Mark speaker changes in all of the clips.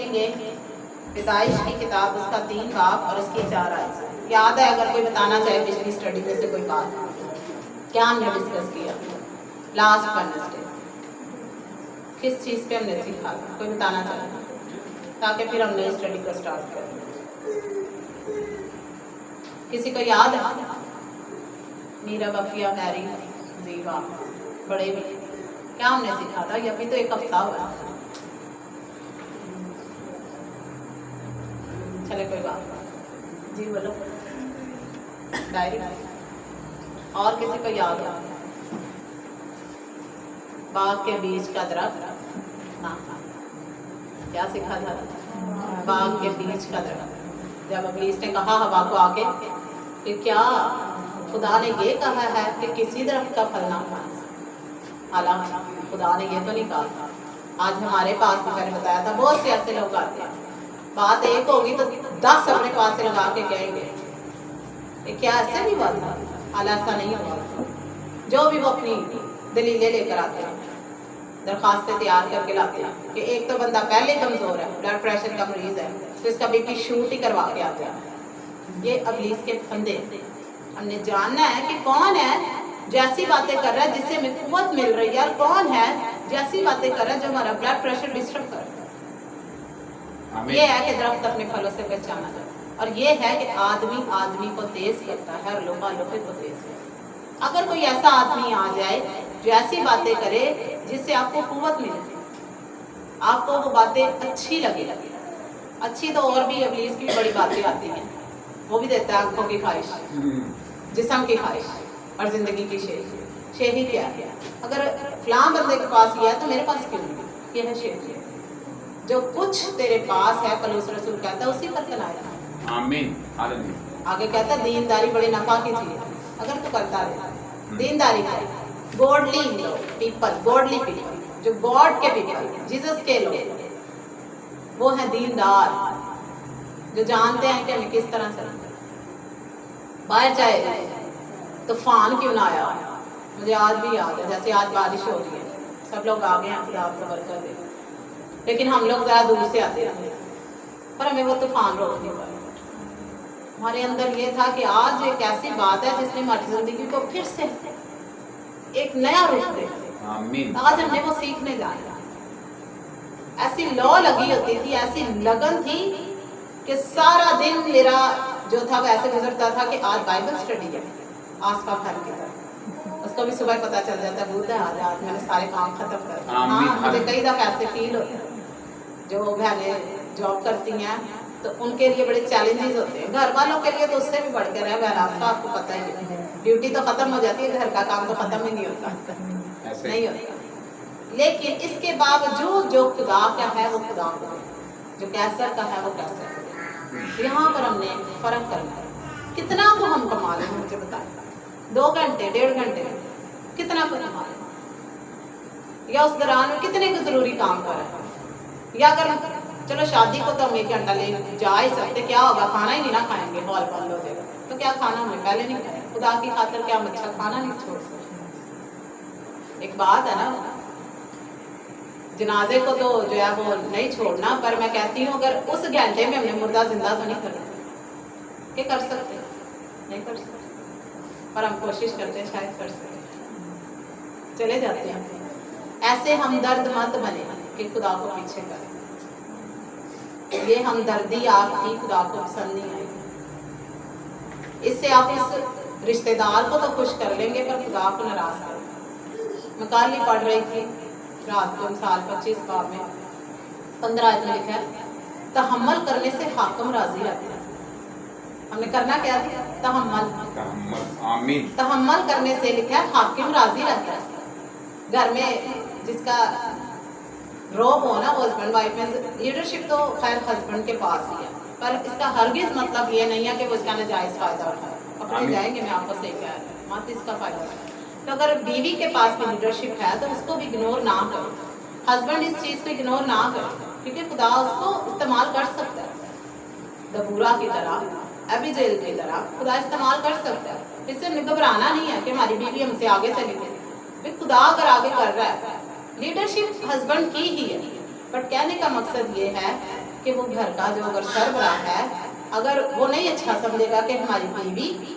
Speaker 1: سنیں گے پیدائش کی کتاب، اس کا 3 باب اور اس کی 4 آیت۔ یاد ہے اگر کوئی بتانا چاہے پچھلی اسٹڈی میں سے کوئی بات، کیا ہم نے ڈسکس کیا لاسٹ ویڈنسڈے، کس چیز پہ ہم نے سیکھا، کوئی بتانا چاہے تاکہ پھر ہم نئی اسٹڈی کو اسٹارٹ کریں۔ کسی کو یاد ہے؟ میرا بفیہ میری زیبا بڑے بھی کیا ہم نے سیکھا تھا؟ یہ ابھی تو 1 ہفتہ ہوا ہے۔ چلے کوئی بات، جی بولو ڈائری، اور کسی کو یاد ہے؟ باغ کے بیچ کا درخت، ہاں کیا سیکھا تھا؟ باغ کے بیچ کا درخت، جب ابلیس نے کہا ہوا کو آ کے کہ کیا خدا نے یہ کہا ہے کہ کسی درخت کا پھل نہ کھانا، حالانکہ خدا نے یہ تو نہیں کہا۔ آج ہمارے پاس بھی میں نے بتایا تھا بہت سے ایسے لوگ آتے ہیں، بات ایک ہوگی تو 10 اپنے پاس سے لگا کے کہیں گے کہ کیا ایسے بھی ہوا تھا، حالانکہ ایسا نہیں ہوا۔ جو بھی وہ اپنی دلیلیں لے کر آتے ہیں، درخواستیں تیار کر کے لاتے ہیں کہ ایک تو بندہ پہلے کمزور ہے، بلڈ پریشر کا مریض ہے، تو اس کا بی پی شوٹ ہی کروا کے آتے ہیں۔ یہ ابلیس کے پھندے، ہم نے جاننا ہے کہ کون ہے جیسی باتیں کر رہا ہے جس سے ہمیں قوت مل رہی ہے، اور کون ہے جیسی باتیں کر رہا ہے جو ہمارا بلڈ پریشر ڈسٹرب کر رہا ہے۔ یہ ہے کہ درخت اپنے پھلوں سے پہچانا جائے، اور یہ ہے کہ آدمی کو تیز کرتا ہے اور لوہا لوہے کو تیز کرتا ہے۔ اگر کوئی ایسا آدمی آ جائے جو ایسی باتیں کرے جس سے آپ کو قوت ملے، آپ کو وہ باتیں اچھی لگے، اچھی تو اور بھی ابلیس کی بڑی باتیں آتی ہیں، وہ بھی دیتا ہے آنکھوں کی خواہش، جسم کی خواہش اور زندگی کی شیری کیا ہے؟ اگر فلاں بندے کے پاس یہ ہے تو میرے پاس کیوں نہیں؟ یہ ہے شیری۔ جو کچھ تیرے پاس ہے پولس رسول کہتا ہے اسی پر کنایا۔
Speaker 2: آمین۔
Speaker 1: آگے کہتا ہے دینداری بڑے نفع کی چیز ہے، اگر تو کرتا رہے دینداری ہے۔ گوڈلی پیپل، گوڈلی پیپل، جو گاڈ کے پیپل، جیسس کے لوگ، وہ ہیں دیندار، جو جانتے ہیں کہ ہمیں کس طرح سے باہر جائے طوفان کیوں نہ آیا۔ مجھے آج بھی یاد ہے جیسے آج بارش ہو رہی ہے، سب لوگ آگے ہیں خدا آپ کو برکت دے، لیکن ہم لوگ ذرا دور سے آتے ہیں پر ہمیں وہ طوفان روک نہیں پایا۔ ہمارے اندر یہ تھا کہ آج ایک ایسی بات ہے جس نے ہماری زندگی کو پھر سے ایک نیا روپ دے۔ آج ہم نے وہ سیکھنے جانا۔ ایسی لو لگی ہوتی تھی، ایسی لگن تھی کہ سارا دن میرا جو تھا وہ ایسے گزرتا تھا کہ آج بائبل اسٹڈی ہے، آس پاس گھر کی طرف، اس کو بھی صبح پتہ چل جاتا ہے بولتا ہے آج میں نے سارے کام ختم کر دیا۔ ہاں مجھے کئی دفعہ ایسے فیل ہوتا ہے، جو بہنیں جاب کرتی ہیں تو ان کے لیے بڑے چیلنجز ہوتے ہیں، گھر والوں کے لیے تو اس سے بھی بڑھ کر ہے، بہرحال آپ کو پتہ ہی ہے ڈیوٹی تو ختم ہو جاتی ہے، گھر کا کام تو ختم ہی نہیں ہوتا، نہیں ہوتا۔ لیکن اس کے باوجود جو خدا کا ہے وہ خدا کا ہے، جو کیسر کا ہے وہ کیسر کا ہے۔ یہاں پر ہم نے فرق کرنا ہے۔ کتنا کو ہم کما لیں، مجھے بتائیں 2 گھنٹے 1.5 گھنٹے کتنا کو کما لیں، یا اس دوران میں کتنے کو ضروری کام کر رہے ہیں، یا اگر چلو شادی کو تو ہم 1 گھنٹہ لے جا ہی سکتے، کیا ہوگا کھانا ہی نہیں نہ کھائیں گے، ہال بند ہو جائے گا تو کیا کھانا ہمیں پہلے نہیں کھائیں، خدا کی خاطر کیا ہم اچھا کھانا نہیں چھوڑ سکتے۔ ایک بات ہے نا، جنازے کو تو جو ہے وہ نہیں چھوڑنا، پر میں کہتی ہوں اگر اس گھنٹے میں ہم نے مردہ زندہ تو نہیں کرنا، کہ کر سکتے نہیں کر سکتے، پر ہم کوشش کرتے ہیں شاید کر سکتے، چلے جاتے ہیں۔ ایسے ہم درد مت بنے کہ خدا کو پیچھے کریں، یہ ہمدردی آپ کی خدا کو پسند نہیں آئے گی۔ اس سے آپ اس رشتہ دار کو تو خوش کر لیں گے پر خدا کو ناراض کریں گے۔ میں کل ہی پڑھ رہی تھی رات کو مثال 25 باب میں 15 آیت میں لکھا ہے تحمل کرنے سے حاکم راضی رہتا ہے۔ ہم نے کرنا کیا تھا؟ تحمل۔ تحمل کرنے سے لکھا ہے حاکم راضی رہتا ہے۔ گھر میں جس کا روب ہو نا وہ ہسبینڈ وائف میں، لیڈرشپ تو خیر ہسبینڈ کے پاس ہی ہے، پر اس کا ہرگز مطلب یہ نہیں ہے کہ وہ اس کا ناجائز فائدہ اٹھائے۔ اپنے جائیں گے میں آپ کو صحیح کہہ رہا ہوں، مت اس کا فائدہ اٹھائے۔ تو اگر بیوی کے پاس بھی لیڈرشپ ہے تو اس کو بھی اگنور نہ کرو، ہسبینڈ اس چیز کو اگنور نہ کرے، کیونکہ خدا اس کو استعمال کر سکتا ہے، دبورا کی طرح، ابیجیل کی طرح خدا استعمال کر سکتا ہے۔ اس سے ہمیں گھبرانا نہیں ہے کہ ہماری بیوی ہم سے آگے چلی گئی، خدا اگر آگے کر رہا ہے، لیڈرشپ ہسبینڈ کی ہی ہے، بٹ کہنے کا مقصد یہ ہے کہ وہ گھر کا جو اگر سربراہ ہے اگر وہ نہیں اچھا سمجھے گا کہ ہماری بیوی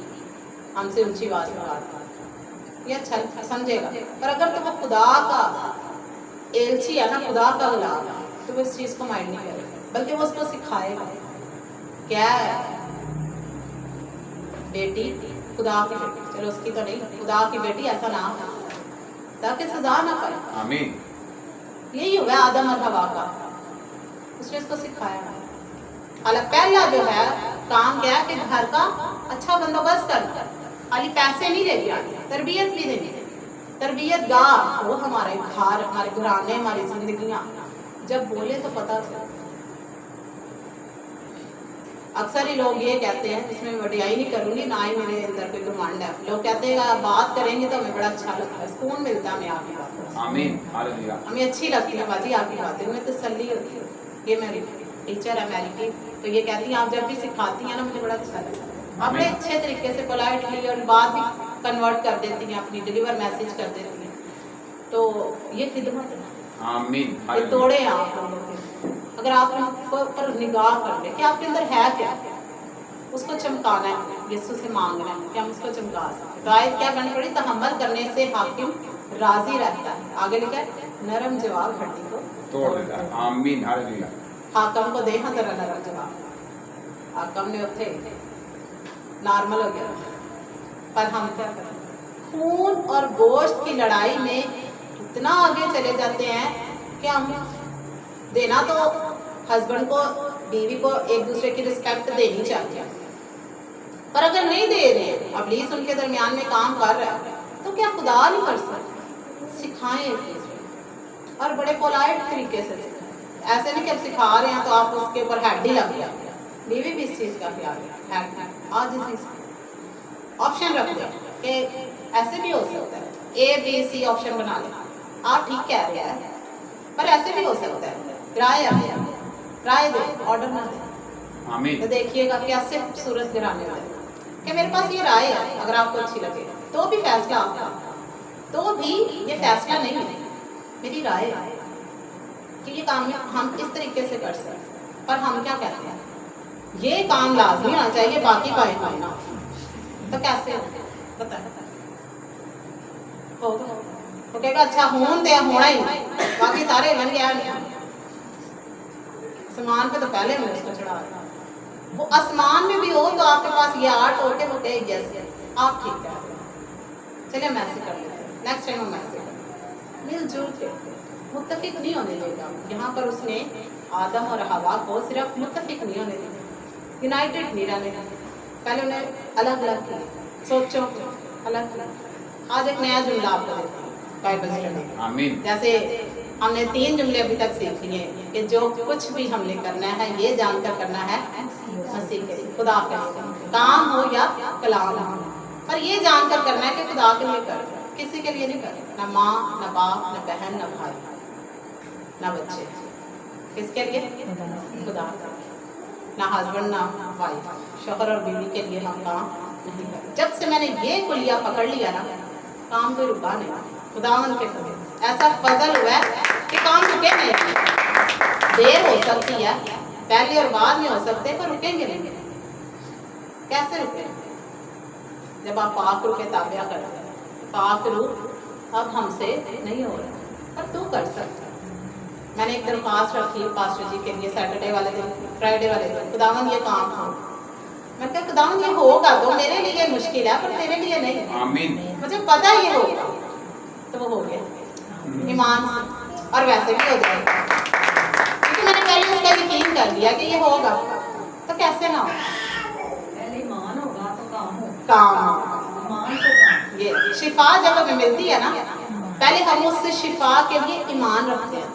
Speaker 1: ہم سے اونچی آواز میں بات کرے، یہ اچھا سمجھے گا، پر اگر تو وہ خدا کا ایلچی ہے نا، خدا کا غلام ہے، تو وہ اس چیز کو مائنڈ نہیں کرے گا، بلکہ وہ اس کو سکھائے گا کیا ہے بیٹی خدا کی بیٹی، چلو اس کی تو نہیں، خدا کی بیٹی ایسا نہ ہو تاکہ سزا نہ پائے۔
Speaker 2: آمین۔
Speaker 1: یہی ہوا آدم اور حوا کا، اس نے اس کو سکھایا۔ حالانکہ پہلا جو ہے کام کیا ہے کہ گھر کا اچھا بندوبست کرنا، خالی پیسے نہیں دے دیا، تربیت بھی دینی، تربیت گاہ وہ ہمارے گھر، ہمارے گھرانے، ہماری زندگیاں جب بولے تو پتہ چلے۔ اکثر ہی لوگ یہ کہتے ہیں، اس میں وڈیائی نہیں کروں گی، نہ ہی میرے اندر کوئی گھمنڈ ہے، لوگ کہتے ہیں بات کریں گے تو ہمیں بڑا اچھا لگتا ہے، سکون ملتا ہے ہمیں آپ کی باتوں سے،
Speaker 2: آمین، ہاللیلویہ،
Speaker 1: ہمیں اچھی لگتی ہے باجی آپ کی باتیں، ہمیں تسلی ہوتی ہے۔ یہ میری ٹیچر ہے میری کی، تو یہ کہتی ہیں آپ جب بھی سکھاتی ہیں نا مجھے بڑا اچھا لگتا ہے، آپ بڑے اچھے طریقے سے پولائٹلی اور بات بھی کنورٹ کر دیتی ہیں، اپنی ڈیلیور میسج کر دیتی ہیں، تو یہ خدمت ہے۔
Speaker 2: آمین،
Speaker 1: یہ توڑے ہیں آپ لوگوں کے، اگر آپ ان پر نگاہ کر لیں کہ آپ کے اندر ہے کیا، اس کو چمکانا ہے، یسوع سے مانگنا ہے کہ ہم اس کو چمکا سکیں۔ تو آیت کیا کرنی پڑی؟ تحمل کرنے سے حاکم راضی رہتا ہے، آگے لکھا ہے نرم جواب ہڈی کو
Speaker 2: توڑ دیتا ہے۔ آمین، ہاللیلویہ۔
Speaker 1: حاکم کو دے ہاں ذرا نرم جواب، حاکم نے اتھے نارمل ہو گیا، پر ہم کیا کریں؟ خون اور گوشت کی لڑائی میں اتنا آگے چلے جاتے ہیں کہ ہم دینا تو ہسبینڈ کو بیوی کو ایک دوسرے کی رسپیکٹ دینی چاہیے، پر اگر نہیں دے رہے، ابلیس ان کے درمیان میں کام کر رہا ہے، تو کیا خدا نہیں کر سکتے؟ سکھائیں ایک دوسرے کو، اور بڑے پولائٹ طریقے سے سکھائیں، ایسے نہیں کہ اب سکھا رہے ہیں تو آپ اس کے اوپر ہیڈ ہی لگ جائیں، بیوی بھی اس چیز کا خیال ہے، آج اس چیز آپشن رکھ دیں کہ ایسے بھی ہو سکتا ہے، اے بی سی آپشن بنا لیں، آپ ٹھیک کہہ رہے ہیں پر ایسے بھی ہو سکتا ہے، رائے دیں، آرڈر نہ دیں۔
Speaker 2: آمین،
Speaker 1: تو دیکھیے گا کیسے خوبصورت گھرانے والے کہ میرے پاس یہ رائے ہے، اگر آپ کو اچھی لگے تو بھی فیصلہ آپ کا، تو بھی یہ فیصلہ نہیں ہے، میری رائے ہے کہ یہ کام ہم کس طریقے سے کر سکتے ہیں، پر ہم کیا کہتے ہیں یہ کام لازمی ہونا چاہیے، باقی کام ہونا، تو کیسے بتائیں؟ ہوگا وہ کہے گا اچھا ہون دیا ہونا ہی باقی سارے بن گیا نہیں، آسمان پہ تو پہلے ہم نے اس کو چڑھا دیا، وہ آسمان میں بھی ہو تو آپ کے پاس یہ آرٹ ہو کے وہ کہے یس آپ ٹھیک ہے، چلے ہم ایسے کر لیتے ہیں، نیکسٹ ٹائم ہم ایسے کریں، مل جل کے متفق نہیں ہونے دے گا۔ یہاں پر اس نے آدم اور حوا کو صرف متفق نہیں ہونے دیا، یونائٹڈ نہیں رہنے دیا، پہلے انہیں الگ الگ کیا، سوچوں کو الگ کیا۔ آج ایک نیا جملہ آپ کو دیتی ہوں بائبل اسٹڈی،
Speaker 2: آمین،
Speaker 1: جیسے ہم نے 3 جملے ابھی تک سیکھ لیے کہ جو کچھ بھی ہم نے کرنا ہے یہ جان کر کرنا ہے مسیح کے لیے، خدا کے لیے، کام ہو یا کلام ہو، پر یہ جان کر کرنا ہے کہ خدا کے لیے کر، کسی کے لیے نہیں کر، نہ ماں نہ باپ نہ بہن نہ بھائی نہ بچے، کس کے لیے؟ خدا کا، نہ ہسبینڈ نہ وائف، شوہر اور بیوی کے لیے ہم کام نہیں کرتے۔ جب سے میں نے یہ کلیہ پکڑ لیا نا کام کوئی رکا نہیں، خداوند کے فضل ایسا فضل ہوا ہے کہ کام رکے نہیں، دیر ہو سکتی ہے پہلے اور بعد میں ہو سکتے ہیں پر رکیں گے نہیں، کیسے رکیں؟ جب آپ پاک روح کے تابع کرتے ہیں، پاک روح اب ہم سے نہیں ہو رہا پر تو کر سکتا ہے۔ میں نے ایک درخواست رکھی پاسٹر جی کے لیے سیٹرڈے والے دن، فرائیڈے والے دن، خداوند یہ کام ہو، میں کہا خداوند یہ ہوگا تو میرے لیے مشکل ہے پر تیرے لیے نہیں،
Speaker 2: آمین،
Speaker 1: مجھے پتہ یہ ہوگا، تو وہ ہو گیا ایمان سے، اور ویسے بھی ہو جائے گا کیونکہ میں نے پہلے اس کا یقین کر لیا کہ یہ ہوگا، تو کیسے نہ ہو،
Speaker 3: پہلے ایمان ہوگا تو کام ہوگا،
Speaker 1: کام
Speaker 3: ایمان تو کام۔
Speaker 1: یہ شفا جب ہمیں ملتی ہے نا پہلے ہم اس سے شفا کے لیے ایمان رکھتے ہیں،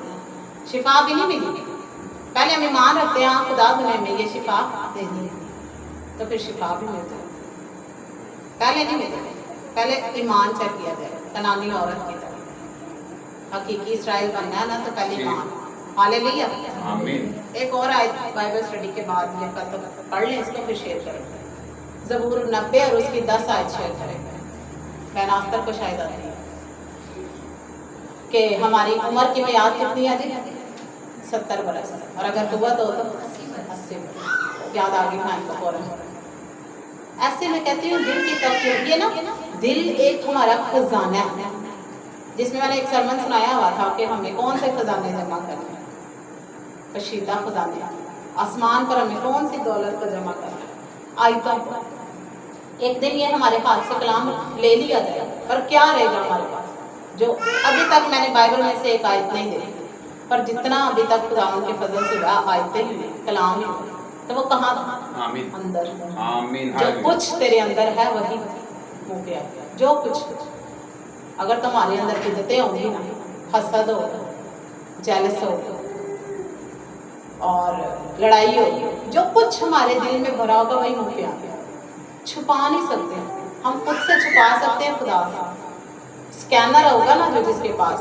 Speaker 1: شفا بھی نہیں ملی پہلے ہم ایمان رکھتے ہیں خدا دنیا میں یہ شفا دے دی تو پھر شفا بھی ملتا ہے، پہلے نہیں ملے، پہلے ایمان چیک کیا جائے، کنانی عورت کی طرح حقیقی اسرائیل بننا ہے نا تو پہلے ایمان، ہاللیلویہ۔
Speaker 2: آمین،
Speaker 1: ایک اور آیت بائبل اسٹڈی کے بعد یہ کل تک پڑھ لیں، اس کو پھر شیئر کریں، زبور 90 اور اس کی 10 آیت شیئر کریں، بہن آفتر کو شاید آتی ہے کہ ہماری عمر کی میعاد کتنی ہے جی؟ 70 बरस, और अगर कुव्वत हो तो 80 बरस। याद आ गई भाई को फौरन। ऐसे मैं कहती हूँ दिल की तरफ, ये ना दिल एक हमारा खजाना है, जिसमें मैंने एक सरमन सुनाया हुआ था कि हमें कौन से खजाने जमा करने हैं, कशीदा खजाने, आसमान पर हमें कौन सी दौलत को जमा करना है, आयतों पर। एक दिन ये हमारे हाथ से कलाम ले लिया जाए, पर क्या रहेगा हमारे पास? जो अभी तक मैंने बाइबल में से एक आयत नहीं देखी, पर जितना अभी तक खुदावंद के फजल से आयतें ही कलाम ही, तो वो कहाँ था?
Speaker 2: आमीन
Speaker 1: अंदर।
Speaker 2: आमीन
Speaker 1: जो
Speaker 2: हालेलुया
Speaker 1: कुछ तेरे अंदर है वही मुंह पे आएगा। जो कुछ, अगर तुम्हारे अंदर बिदतें होंगी ना, हसद हो, जेलस हो और लड़ाई हो, जो कुछ हमारे दिल में भरा होगा वही मुंह पे आएगा। छुपा नहीं सकते हम, खुद से छुपा सकते हैं खुदा से। स्कैनर होगा ना जो जिसके पास,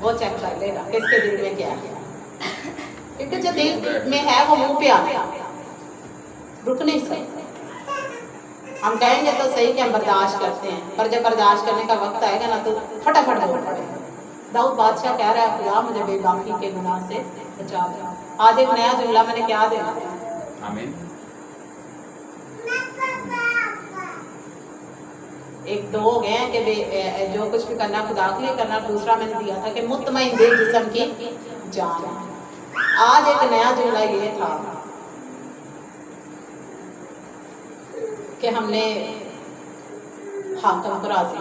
Speaker 1: वो चेक कर लेगा कि इसके दिल में क्या है, क्योंकि जो दिल में है वो मुंह पे आएगा, रुक नहीं सकते। हम कहेंगे तो सही कि हम बर्दाश्त करते हैं, पर जब बर्दाश्त करने का वक्त आएगा ना तो फटाफट बोल पड़ेगा। दाऊद बादशाह कह रहा है, खुदा मुझे बेबाकी के गुनाह से बचा दे। आज एक नया जुमला मैंने क्या देना,
Speaker 2: आमीन
Speaker 1: एक तो हो गए हैं कि जो कुछ भी करना खुदा के लिए करना, दूसरा मैंने दिया था कि मुतमईन दिल जिस्म की जान। आज एक नया जुमला ये था कि हमने हाकम को राजी,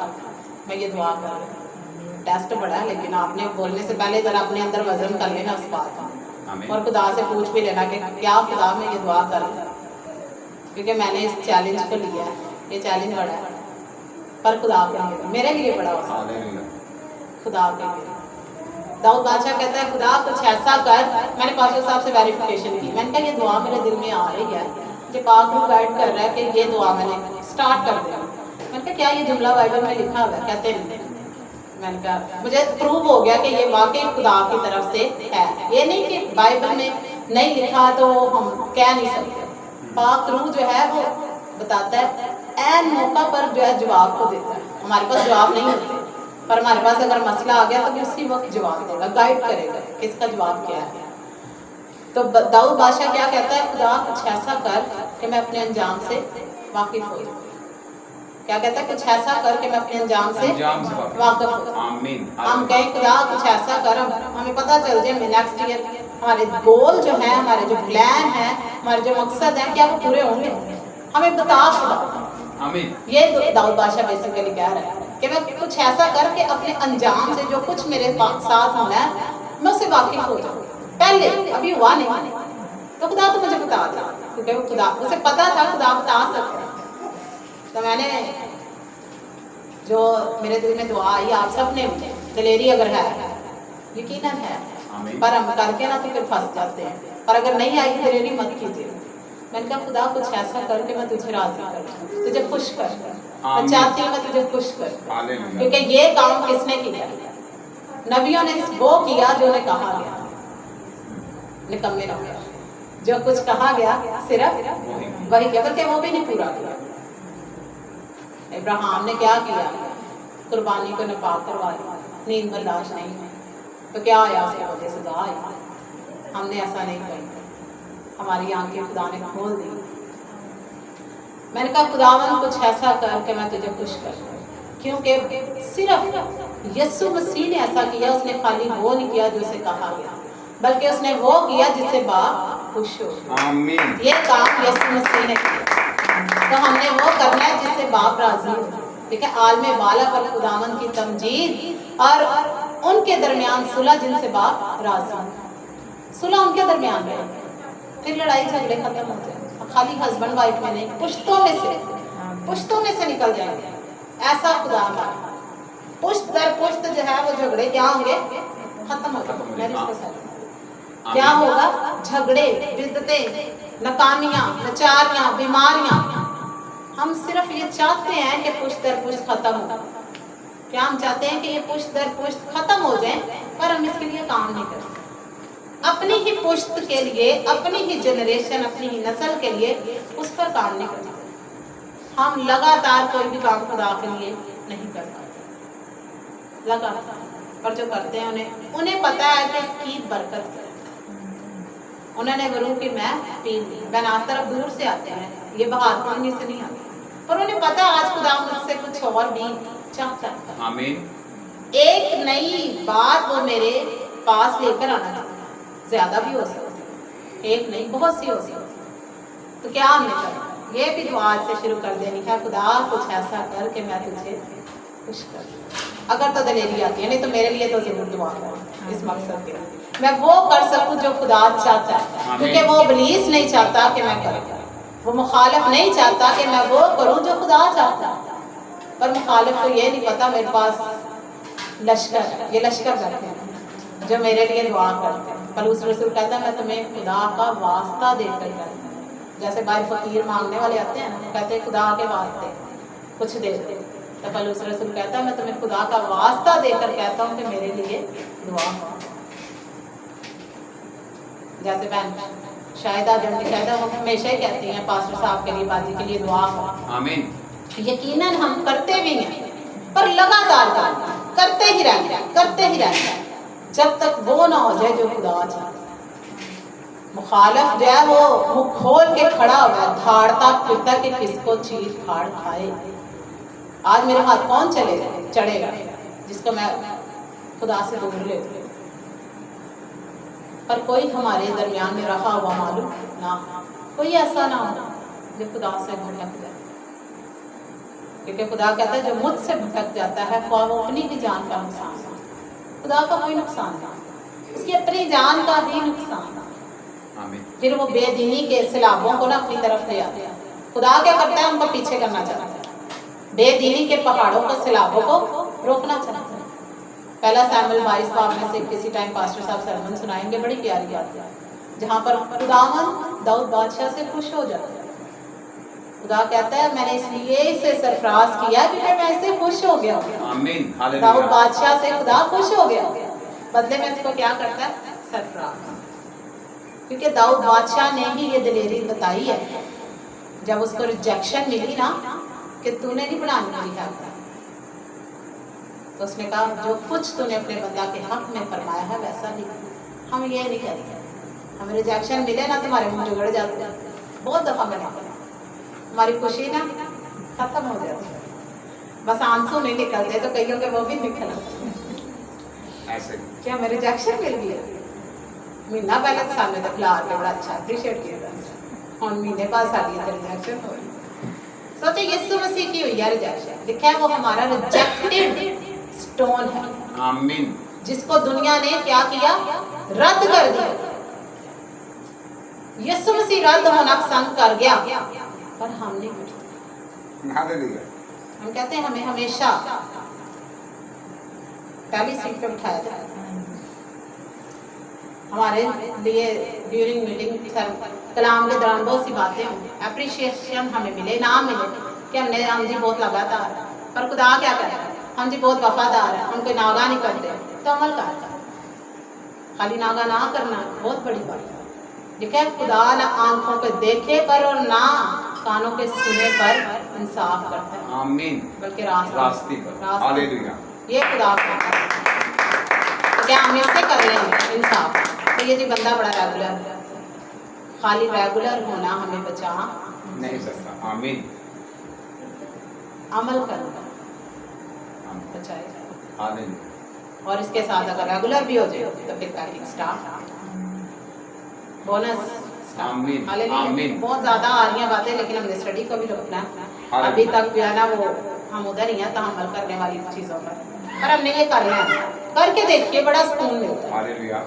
Speaker 1: मैं ये दुआ कर रही हूँ। टेस्ट बड़ा है, लेकिन आपने बोलने से पहले जरा अपने अंदर वजन कर लेना उस बात का,
Speaker 2: आमीन
Speaker 1: और खुदा से पूछ भी लेना कि क्या खुदा मैं ये दुआ कर रही हूँ, क्योंकि मैंने इस चैलेंज को लिया है। ये चैलेंज बड़ा है, पर खुदा के लिए, मेरे लिए बड़ा हो,
Speaker 2: हालेलुया
Speaker 1: खुदा के लिए। दाऊद बादशाह कहता है, खुदा कुछ ऐसा कर। मैंने पास्टर साहब से वेरिफिकेशन की, मैंने कहा ये दुआ मेरे दिल में आ रही है, मुझे पाक रूह गाइड कर रहा है कि ये दुआ मैंने स्टार्ट कर दिया। मैंने कहा क्या ये जुमला बाइबल में लिखा हुआ है? कहते हैं। मैंने कहा मुझे प्रूव हो गया कि ये वाकई खुदा की तरफ से है, ये नहीं कि बाइबल में नहीं लिखा तो हम कह नहीं सकते। पाक रूह जो है वो बताता है, ऐन मौका पर जो है जवाब को देता है। हमारे पास जवाब नहीं होते, पर हमारे पास अगर मसला आ गया तो उसी वक्त जवाब देगा, गाइड करेगा कि इसका जवाब क्या है। तो दाऊद बादशाह क्या कहता है, खुदा कुछ ऐसा कर कि मैं अपने अंजाम से वाकिफ हो जाऊं। क्या कहता है, कुछ ऐसा कर कि मैं अपने अंजाम से वाकिफ हो जाऊं।
Speaker 2: आमीन
Speaker 1: हम कहें खुदा कुछ ऐसा कर, हमें पता चल जाए नेक्स्ट ईयर हमारे गोल जो है, हमारे जो प्लान है, हमारे जो मकसद है, क्या वो पूरे होंगे, हमें बता खुदा।
Speaker 2: आमीन
Speaker 1: ये दाऊद बादशाह बेसिकली कह रहा है कि मैं कुछ ऐसा करके अपने अंजाम से जो कुछ मेरे साथ होना है मैं उससे वाकिफ हो जाऊं। पहले अभी हुआ नहीं तो खुदा तो मुझे बता दे, क्योंकि वो खुदा, उसे पता था खुदा बता सकता है। तो मैंने जो मेरे दिल में दुआ आई, आप सब ने दिलेरी अगर है, यकीनन है, पर हम करके ना तो फिर फंस जाते हैं, और अगर नहीं आई दिलेरी मत कीजिए। मैंने कहा खुदा कुछ ऐसा करके मैं तुझे राजी कर, तुझे खुश कर, मैं चाहती हूँ मैं तुझे खुश कर, क्योंकि ये काम किसने किया? नबियों ने वो किया जो उन्हें कहा गया, निकम्मे न गया। जो कुछ कहा गया सिर्फ वही किया, बल्कि वो भी नहीं पूरा किया। इब्राहिम ने क्या किया? कुर्बानी को नपाक करवा दिया, नींद बर्दाश्त नहीं है, तो क्या आया उसके वजह से सजा आई। हमने ऐसा नहीं किया, हमारी आंखें खुदा ने खोल दी। मैंने कहा खुदावन कुछ ऐसा कर कि मैं तुझे खुश कर, क्योंकि सिर्फ यीशु मसीह ने ऐसा किया। उसने खाली वो नहीं किया जो उसे कहा गया, बल्कि उसने वो किया जिससे बाप खुश हो।
Speaker 2: आमीन
Speaker 1: ये काम यीशु मसीह ने किया, तो हमने वो करना है जिससे बाप राजी हो। ठीक है, आलमे बाला पर खुदावन की तमजीद और उनके दरमियान सुलह जिनसे बाप राजी, सुलह उनके दरमियान रहे, फिर लड़ाई झगड़े खत्म हो जाए। खाली हस्बैंड वाइफ में नहीं, पुश्तों में से निकल जाएंगे। ऐसा खुदा हमारा, पुश्त दर पुश्त जो है वो झगड़े क्या होंगे? खत्म हो जाएंगे। क्या होगा? झगड़े, बिदतें, नाकामियां, नचारियां, बीमारियां। हम सिर्फ ये चाहते हैं कि पुश्त दर पुश्त खत्म हो। क्या हम चाहते हैं कि ये पुश्त दर पुश्त खत्म हो जाए, पर हम इसके लिए काम नहीं करते। अपनी ही पुश्त के लिए, अपनी ही जनरेशन, अपनी ही नस्ल के लिए उस पर काम नहीं करते। हम लगातार कोई भी काम खुदा के लिए नहीं कर पाते लगातार, पर जो करते हैं उन्हें पता है कि इसकी बरकत है। उन्होंने वो रूह की मैं पी ली। बनास तरफ दूर से आते हैं, ये बाहर पानी से नहीं आते, पर उन्हें पता आज खुदा मुझसे कुछ और भी चाहता है।
Speaker 2: आमीन।
Speaker 1: एक नई बात वो मेरे पास लेकर आना चाहता है, ज्यादा भी हो सकती, एक नहीं बहुत सी हो सकती। तो क्या हमने करना, ये भी दुआ आज से शुरू कर देनी है, खुदा कुछ ऐसा कर कि मैं तुझे खुश कर दूं। अगर तो दलेरी आती है, नहीं तो मेरे लिए तो जरूर दुआ करो इस मकसद के लिए मैं वो कर सकूं जो खुदा चाहता है, क्योंकि वो इब्लीस नहीं चाहता कि मैं करूं, वो मुखालिफ नहीं चाहता कि मैं वो करूं जो खुदा चाहता है। पर मुखालिफ को ये नहीं पता मेरे पास लश्कर है, ये लश्कर बैठे हैं जो मेरे लिए दुआ करते हैं। पलूस रसूल कहता है मैं तुम्हें खुदा का वास्ता देकर करता हूं। जैसे भाई फकीर मांगने वाले आते हैं ना, कहते हैं खुदा के वास्ते कुछ दे दे, तो पलूस रसूल कहता है मैं तुम्हें खुदा का वास्ता देकर कहता हूँ कि मेरे लिए दुआ करो। जैसे बहन शायदा जल्दी शायदा वो हमेशा ही कहती हैं पास्टर साहब के लिए, बाजी के लिए दुआ करो।
Speaker 2: आमीन।
Speaker 1: यकीनन हम करते भी हैं, पर लगातार करते ही रहते हैं, करते ही रहते हैं जब तक वो ना हो जाए जो खुदा चाहता है। मुखालिफ जो है वो मुंह खोल के खड़ा हुआ है, धाड़ता फिरता कि किसको चीर फाड़ खाए। आज मेरे हाथ कौन चढ़ेगा जिसको मैं खुदा से दूर ले लूं। पर कोई हमारे दरमियान में रहा हुआ मालूम ना, कोई ऐसा ना हो जो खुदा से भटक जाए, क्योंकि खुदा कहता है जो मुझसे भटक जाता है वो अपनी ही जान का नुकसान है, खुदा का कोई नुकसान नहीं, उसकी अपनी जान का ही नुकसान है।
Speaker 2: आमीन।
Speaker 1: फिर वो बेदीनी के सैलाबों को ना अपनी तरफ ले आते हैं। खुदा क्या करता है, उनको पीछे करना चाहता है, बेदीनी के पहाड़ों को सैलाबों को रोकना चाहता है। पहला सैमुएल 22 बाब में से किसी टाइम पास्टर साहब सरमन सुनाएंगे, बड़ी प्यारी बात है, जहाँ पर खुदावन दाऊद बादशाह से खुश हो जाता है। खुदा कहता है मैंने इसलिए इसे सरफराज किया कि मैं इससे खुश हो गया।
Speaker 2: आमीन।
Speaker 1: दाऊद बादशाह से खुदा खुश हो गया, बदले में इसको क्या करता है, सरफराज। क्योंकि दाऊद बादशाह ने ही ये दलेरी बताई है जब उसको रिजेक्शन मिली ना कि तूने नहीं बनानी मेरी है, तो उसने कहा जो कुछ तूने अपने बंदा के हक में फरमाया है वैसा नहीं, हम ये नहीं करेंगे। हमें रिजेक्शन मिले ना तुम्हारे मुंह जुगड़ जाते हैं, बहुत दफा मैंने हमारी खुशी ना खत्म हो जाती है, बस आंसू नहीं निकलते तो कईयों के वो भी निकल
Speaker 2: ऐसे
Speaker 1: क्या हमें रिजेक्शन मिल गया। महीना पहले तो सामने तो खिला के बड़ा अच्छा अप्रिशिएट किया, और महीने बाद साड़ी रिजेक्शन हो रही। सोचो यीशु मसीह की हुई है रिजेक्शन, लिखा है वो हमारा रिजेक्टेड स्टोन है।
Speaker 2: आमीन।
Speaker 1: जिसको दुनिया ने क्या किया, रद्द कर दिया। यीशु मसीह रद्द होना पसंद कर गया, पर हम नहीं करते।
Speaker 2: हालेलुया।
Speaker 1: हम कहते हैं हमें हमेशा पहली सीट पे बिठाया जाए। हमारे लिए ड्यूरिंग मीटिंग कलाम के दौरान बहुत सी बातें हों, एप्रिशिएशन हमें मिले, नाम मिले कि हमने हम जी बहुत लगातार, पर खुदा क्या करे, हम जी बहुत वफादार है, हम कोई नागा नहीं करते, तो अमल करता है। खाली नागा ना करना बहुत बड़ी बात है। लिखा है खुदा ना आंखों के देखे पर और ना कानों के सुने पर इंसाफ करता है,
Speaker 2: आमीन।
Speaker 1: बल्कि
Speaker 2: रास्ते पर। हालेलुया।
Speaker 1: ये खुदा का है। तो क्या हम इससे कर लेंगे इंसाफ? तो ये जी बंदा बड़ा रेगुलर है, खाली रेगुलर होना हमें बचा
Speaker 2: नहीं सकता। आमीन।
Speaker 1: अमल करना बचाए।
Speaker 2: हालेलुया।
Speaker 1: और इसके साथ अगर रेगुलर भी हो जाए तो फिर पैकिंग स्टार्ट, बोनस।
Speaker 2: आमीन।
Speaker 1: हालेलुया।
Speaker 2: आमीन।
Speaker 1: बहुत ज्यादा आ रही हैं बातें, लेकिन हमने स्टडी को भी रोकना है।
Speaker 2: हालेलुया।
Speaker 1: अभी तक जो है ना वो हम उधर ही हैं तहम्मुल करने वाली चीजों पर हमने ये करना है। करके देखिए बड़ा सुकून मिलता है।
Speaker 2: हालेलुया।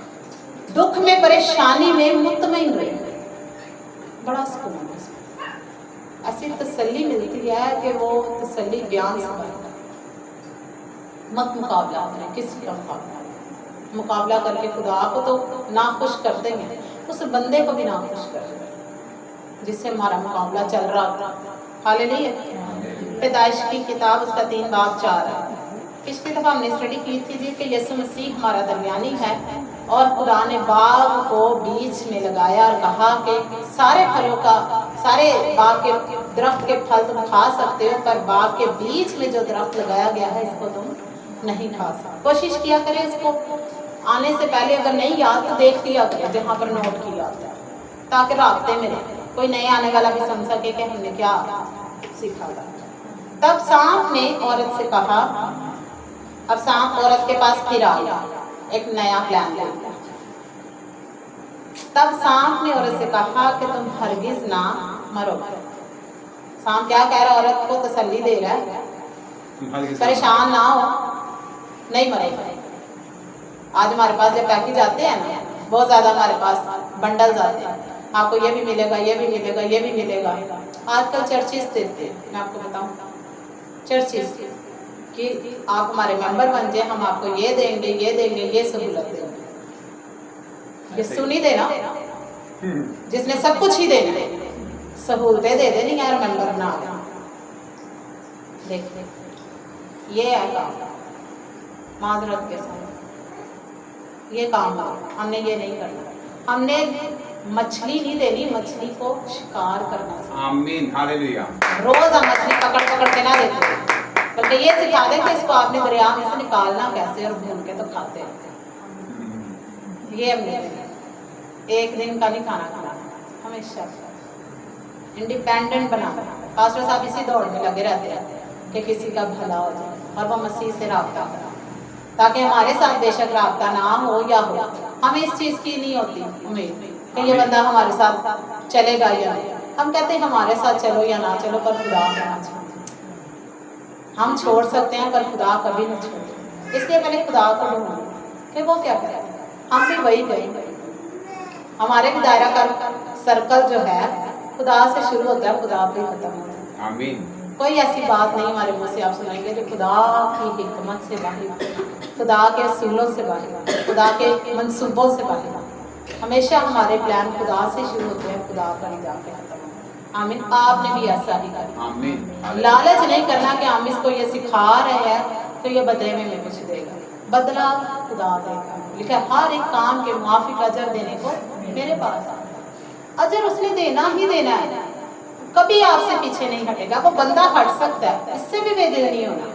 Speaker 1: दुख में परेशानी में मुतमईन रहिए, बड़ा सुकून है। ऐसी तसल्ली मिलती है कि वो तसल्ली बयान से मत मुकाबला करें, किसी का मुकाबला करके खुदा को तो नाखुश करते हैं, उस बंदे को भी नाखुश कर जिससे हमारा मुकाबला चल रहा। हालेलुया। पैदाइश की किताब उसका 3 बाब 4 है। पिछली दफ़ा हमने स्टडी की थी जी कि यीशु मसीह हमारा दरमियानी है और खुदा ने बाग को बीच में लगाया और कहा कि सारे फलों का, सारे बाग के दरख्त के फल तुम खा सकते हो, पर बाग के बीच में जो दरख्त लगाया गया है इसको तुम नहीं खा सकते। कोशिश किया करें इसको आने से पहले, अगर नहीं याद तो देख लिया करें जहाँ पर नोट किया होता है। ताकि रास्ते में रहे, कोई नए आने वाला भी समझ सके कि हमने क्या सीखा था। तब सांप ने औरत से कहा, अब सांप औरत के पास फिर आ गया एक नया प्लान लेकर। तब सांप ने औरत से कहा कि तुम हरगिज ना मरोगे। सांप क्या कह रहा है? औरत को तसल्ली दे रहा है, परेशान ना हो, नहीं मरेगा। आज हमारे पास जब पैकेज आते हैं ना, बहुत ज़्यादा हमारे पास बंडल्स आते हैं, आपको ये भी मिलेगा, ये भी मिलेगा, ये भी मिलेगा। आजकल चर्चिस देते हैं, मैं आपको बताऊं, चर्चिस कि आप हमारे मेंबर बन जाए, हम आपको ये देंगे, ये देंगे, ये सहूलत देंगे। ये सुनी देना, जिसने सब कुछ ही देना, सहूलतें दे देनी यार, मेंबर बना देना। देखते ये है काम, माजरत के साथ ये काम हमने ये नहीं करना। हमने मछली नहीं देनी, मछली को शिकार करना।
Speaker 2: आमीन, हालेलुया।
Speaker 1: रोज हम मछली पकड़ पकड़ के ना देते, बल्कि ये सिखा दें कि इसको आपने दरिया में से निकालना कैसे और भून के तो खाते हैं। ये हमने एक दिन का नहीं खाना, हमेशा इंडिपेंडेंट बनाना। पास्टर साहब इसी दौड़ में लगे रहते हैं कि किसी का भला हो जाए और वो मसीह से राब्ता करा, ताकि हमारे साथ बेशक राब्ता ना हो या हो, हमें इस चीज़ की नहीं होती उम्मीद कि ये बंदा हमारे साथ चलेगा या नहीं। हम कहते हैं हमारे साथ चलो या ना चलो, पर खुदा होना चाहिए। हम छोड़ सकते हैं पर खुदा कभी नहीं छोड़ते, इसलिए पहले खुदा को ढूंढो कि वो क्या करे, हम भी वही करेंगे। हमारे भी दायरा का सर्कल जो है खुदा से शुरू होता है, खुदा पे खत्म होता है।
Speaker 2: आमीन।
Speaker 1: कोई ऐसी बात नहीं हमारे मुंह से आप सुनाएंगे जो खुदा की हिकमत से बाहर, खुदा के असूलों से बाहर, खुदा के मंसूबों से बाहर। हमेशा हमारे प्लान खुदा से शुरू होते हैं, खुदा पर ही जाके खत्म होते हैं। आमीन। आपने भी ऐसा ही करना।
Speaker 2: आमीन।
Speaker 1: लालच नहीं करना कि हम इसको ये सिखा रहे हैं तो ये बदले में हमें कुछ देगा, बदला खुदा देगा। लिखा हर एक काम के मुआफिक अजर देने को मेरे पास अजर उसने देना ही देना है, कभी आपसे पीछे नहीं हटेगा। वो बंदा हट सकता है, इससे भी बेदिल नहीं होना,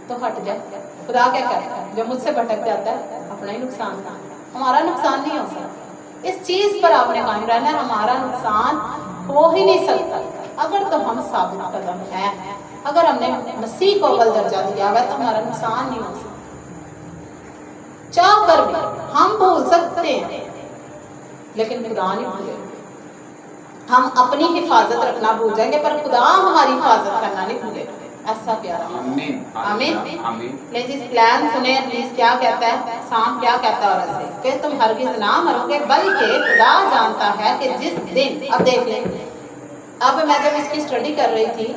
Speaker 1: तो हट जाए। खुदा क्या करता है? जो मुझसे भटक जाता है अपना ही नुकसान था, हमारा नुकसान नहीं हो सकता। इस चीज पर आपने कायम रहना है, हमारा नुकसान हो ही नहीं सकता अगर तो हम साबित कदम हैं। अगर हमने मसीह को अव्वल दर्जा दिया हुआ तो हमारा नुकसान नहीं हो सकता। चाह कर भी हम भूल सकते हैं, लेकिन खुदा नहीं भूलेगा। हम अपनी हिफाजत रखना भूल जाएंगे, पर खुदा हमारी हिफाजत करना नहीं भूलेगा। ऐसा प्यारा।
Speaker 2: आमीन।
Speaker 1: आमीन।
Speaker 2: आमीन।
Speaker 1: ले जिस प्लान सुने, प्लीज क्या कहता है सांप, क्या कहता है औरत से कि तुम हरगिज ना मरोगे, बल्कि खुदा जानता है कि जिस दिन, अब देख ले, अब मैं जब इसकी स्टडी कर रही थी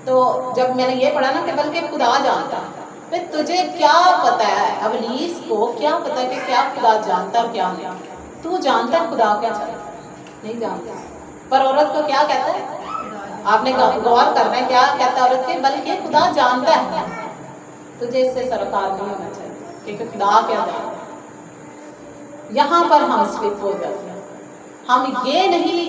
Speaker 1: तो जब मैंने ये पढ़ा ना कि बल्कि खुदा जानता है, फिर तुझे क्या पता है, अबलीस को क्या पता है कि क्या खुदा जानता है क्या नहीं? तू जानता है खुदा क्या चाहता नहीं जानता। पर औरत को क्या कहता है? आपने गौर करना है क्या कहता है औरत के, बल्कि खुदा जानता है। तुझे इससे सरोकार नहीं होना चाहिए क्योंकि खुदा क्या जानता है। यहाँ पर हम स्लिप हो जाते हैं, हम ये नहीं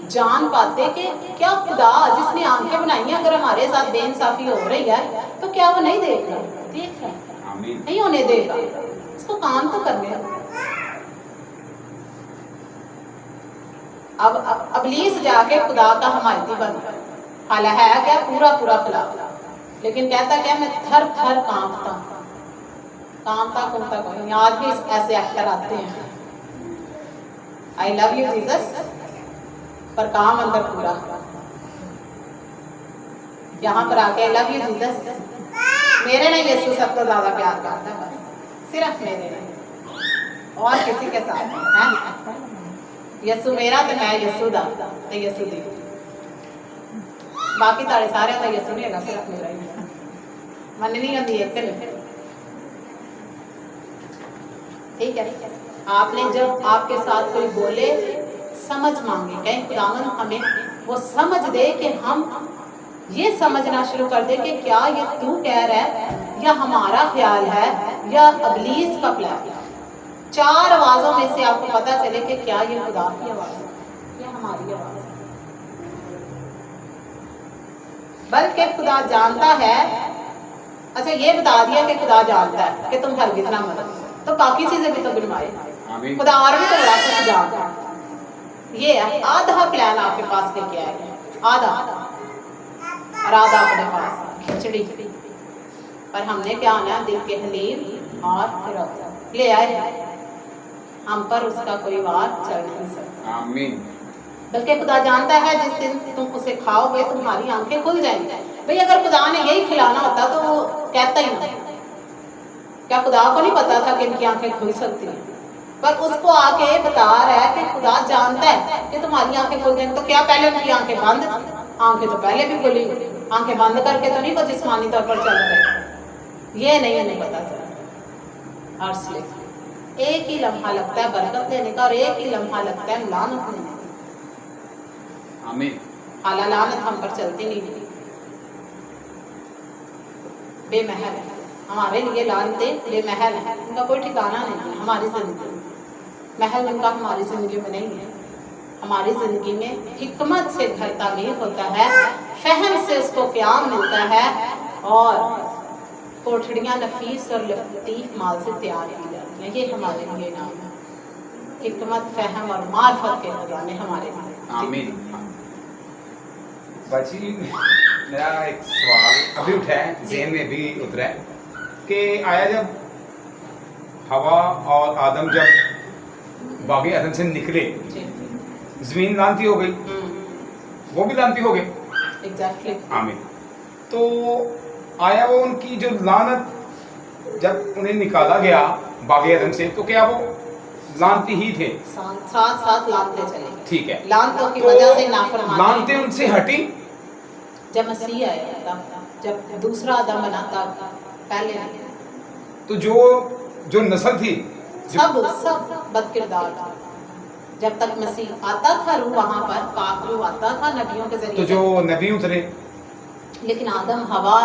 Speaker 1: जान पाते कि क्या खुदा जिसने आंखें बनाई हैं अगर हमारे साथ बेइंसाफी हो रही है तो क्या वो नहीं देख रहा? देख रहा है, नहीं होने देगा, इसको काम तो करने दो। अब अबलीस जाके खुदा का हमायती बन गया, हाल है क्या पूरा पूरा खिलाफ, लेकिन कहता क्या मैं थर थर कांपता कोई नहीं। आज भी ऐसे एक्टर आते हैं, आई लव यू जीसस, पर काम अंदर पूरा। यहाँ पर आके आई लव यू जीसस, मेरे नहीं यीशु सबसे ज्यादा प्यार करता है, बस सिर्फ मेरे नहीं और किसी के साथ है। यीशु मेरा तो मैं यीशु दा ते यीशु दी, बाकी तारे सारे तो यीशु नहीं है, सिर्फ मेरा ही मन नहीं आती एक नहीं। ठीक है, आपने जब आपके साथ कोई बोले समझ मांगे, कहीं खुदावंद हमें वो समझ दे कि हम ये समझना शुरू कर दे कि क्या ये तू कह रहा है या हमारा ख्याल है या अबलीस का प्लान। चार आवाजों में से आपको पता चले कि क्या ये खुदा की आवाज है या हमारी आवाज है। बल्कि खुदा जानता है, अच्छा ये बता दिया कि खुदा जानता है कि तुम हरगिज़ ना मरो, तो बाकी चीजें भी तो गिनवाए। खुदा और भी तो बड़ा कुछ जानता है, ये आधा प्लान आपके पास लेके आए, आधा और आधा अपने पास खिचड़ी। पर हमने क्या आना, दिल के हलीम और फिर ले आए, हम पर उसका कोई वार चल नहीं सकता।
Speaker 2: आमीन।
Speaker 1: बल्कि खुदा जानता है जिस दिन तुम उसे खाओगे तुम्हारी आंखें खुल जाएंगी। भाई अगर खुदा ने यही खिलाना होता तो वो कहता ही नहीं। क्या खुदा को नहीं पता था कि इनकी आंखें खुल सकती हैं? पर उसको आके बता रहा है कि खुदा जानता है कि तुम्हारी आंखें खुल जाएंगी। तो क्या पहले उनकी आंखें बंद? आंखें तो पहले भी खुली। आंखें बंद करके तो नहीं वो जिस्मानी तौर पर चल रहे, ये नहीं पता चला। और इसलिए एक ही लम्हा लगता है बरकत लेने का और एक ही लम्हा लगता है लानत लेने का।
Speaker 2: आमीन।
Speaker 1: हाला लानत हम पर चलती नहीं, बेमहल है हमारे लिए। लानतें बेमहल है, उनका कोई ठिकाना नहीं है हमारी जिंदगी में। महल उनका हमारी जिंदगी में नहीं है। हमारी जिंदगी में हिकमत से घर तामीर होता है, फहम से उसको क़याम मिलता है और कोठड़ियाँ नफीस और लतीफ माल से तैयार की जाती हैं। ये हमारे लिए नाम है, हिकमत, फहम और मार्फत के खजाने हमारे लिए।
Speaker 2: आमीन। बाजी, मेरा एक सवाल अभी उठा है, ज़हन में भी उतरा है कि आया जब हवा और आदम जब बागी अदन से निकले, ज़मीन लानती हो गई, वो भी लानती हो गए।
Speaker 1: एग्जैक्टली।
Speaker 2: आमीन। तो आया वो उनकी जो लानत जब उन्हें निकाला गया बागी अदन से, तो क्या वो लानती ही थे?
Speaker 1: साथ साथ लानते चले।
Speaker 2: ठीक है।
Speaker 1: लानतों की
Speaker 2: तो
Speaker 1: वजह से नाफरमानी।
Speaker 2: लानते उनसे हटी
Speaker 1: जब मसीह आया था, जब दूसरा आदम बना था, पहले नहीं।
Speaker 2: तो जो नस्ल थी
Speaker 1: सब बदकिरदार था। जब तक मसीह आता था, रूह वहां पर पाक रूह आता था नबियों के जरिए।
Speaker 2: तो जो नबी उतरे,
Speaker 1: लेकिन आदम हवा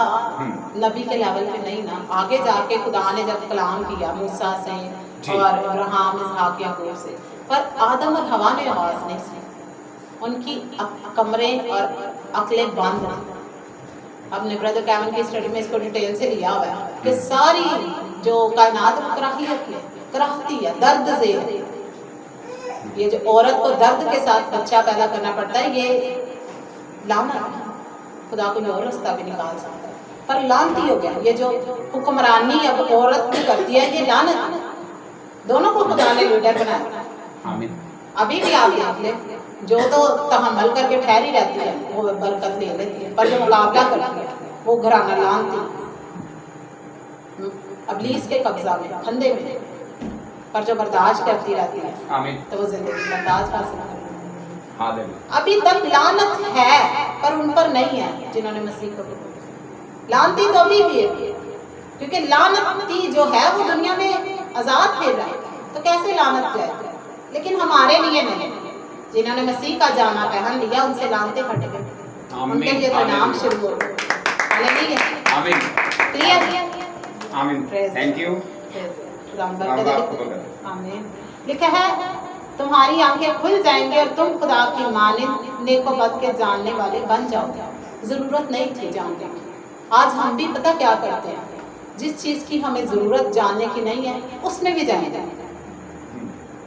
Speaker 1: नबी के लेवल पे नहीं ना। आगे जाके खुदा ने जब कलाम किया मूसा से और अब्राहम, इसहाक, याकूब से, पर आदम और हवा ने आवाज नहीं सुनी। उनकी कमरे और अकलें बंद थी। अपने ब्रदर कैवन की स्टडी में इसको डिटेल से लिया हुआ है कि सारी जो कायनात में कराहती है, दर्द से। ये जो औरत को दर्द के साथ बच्चा पैदा करना पड़ता है, ये लानत है। खुदा कोई और रास्ता भी निकाल सकता है, पर लानती हो गया। ये जो हुक्मरानी अब औरत भी करती है, ये लानत है। दोनों को खुदा ने लीडर बनाया।
Speaker 2: आमीन।
Speaker 1: अभी भी आप देख ले, जो तो तहम्मुल करके ठहरी रहती है वो बरकत ले लेती है, पर जो मुकाबला करती है वो घराना लानती। अबलीस के कब्जा में, फंदे में, पर जो बर्दाश्त करती रहती है,
Speaker 2: आमीन।
Speaker 1: तो वो जिंदगी बर्दाश्त हासिल करती है।
Speaker 2: हालेलुया।
Speaker 1: अभी तक लानत है, पर उन पर नहीं है जिन्होंने मसीह को लानती तो अभी भी है, क्योंकि लानती जो है वो दुनिया में आजाद फिर रहा है, तो कैसे लानत जाए। लेकिन हमारे लिए नहीं, जिन्होंने मसीह का जामा पहन लिया उनसे लानते हट गए। उनके लिए तो नाम शुरू हो गया।
Speaker 2: आमीन।
Speaker 1: क्लियर?
Speaker 2: आमीन। Thank you.
Speaker 1: आमीन। लिखा है तुम्हारी आंखें खुल जाएंगी और तुम खुदा की मानिंद नेको बद के जानने वाले बन जाओगे। जरूरत नहीं थी जानने की। आज हम भी पता क्या करते हैं, जिस चीज की हमें जरूरत जानने की नहीं है उसमें भी जाएंगे,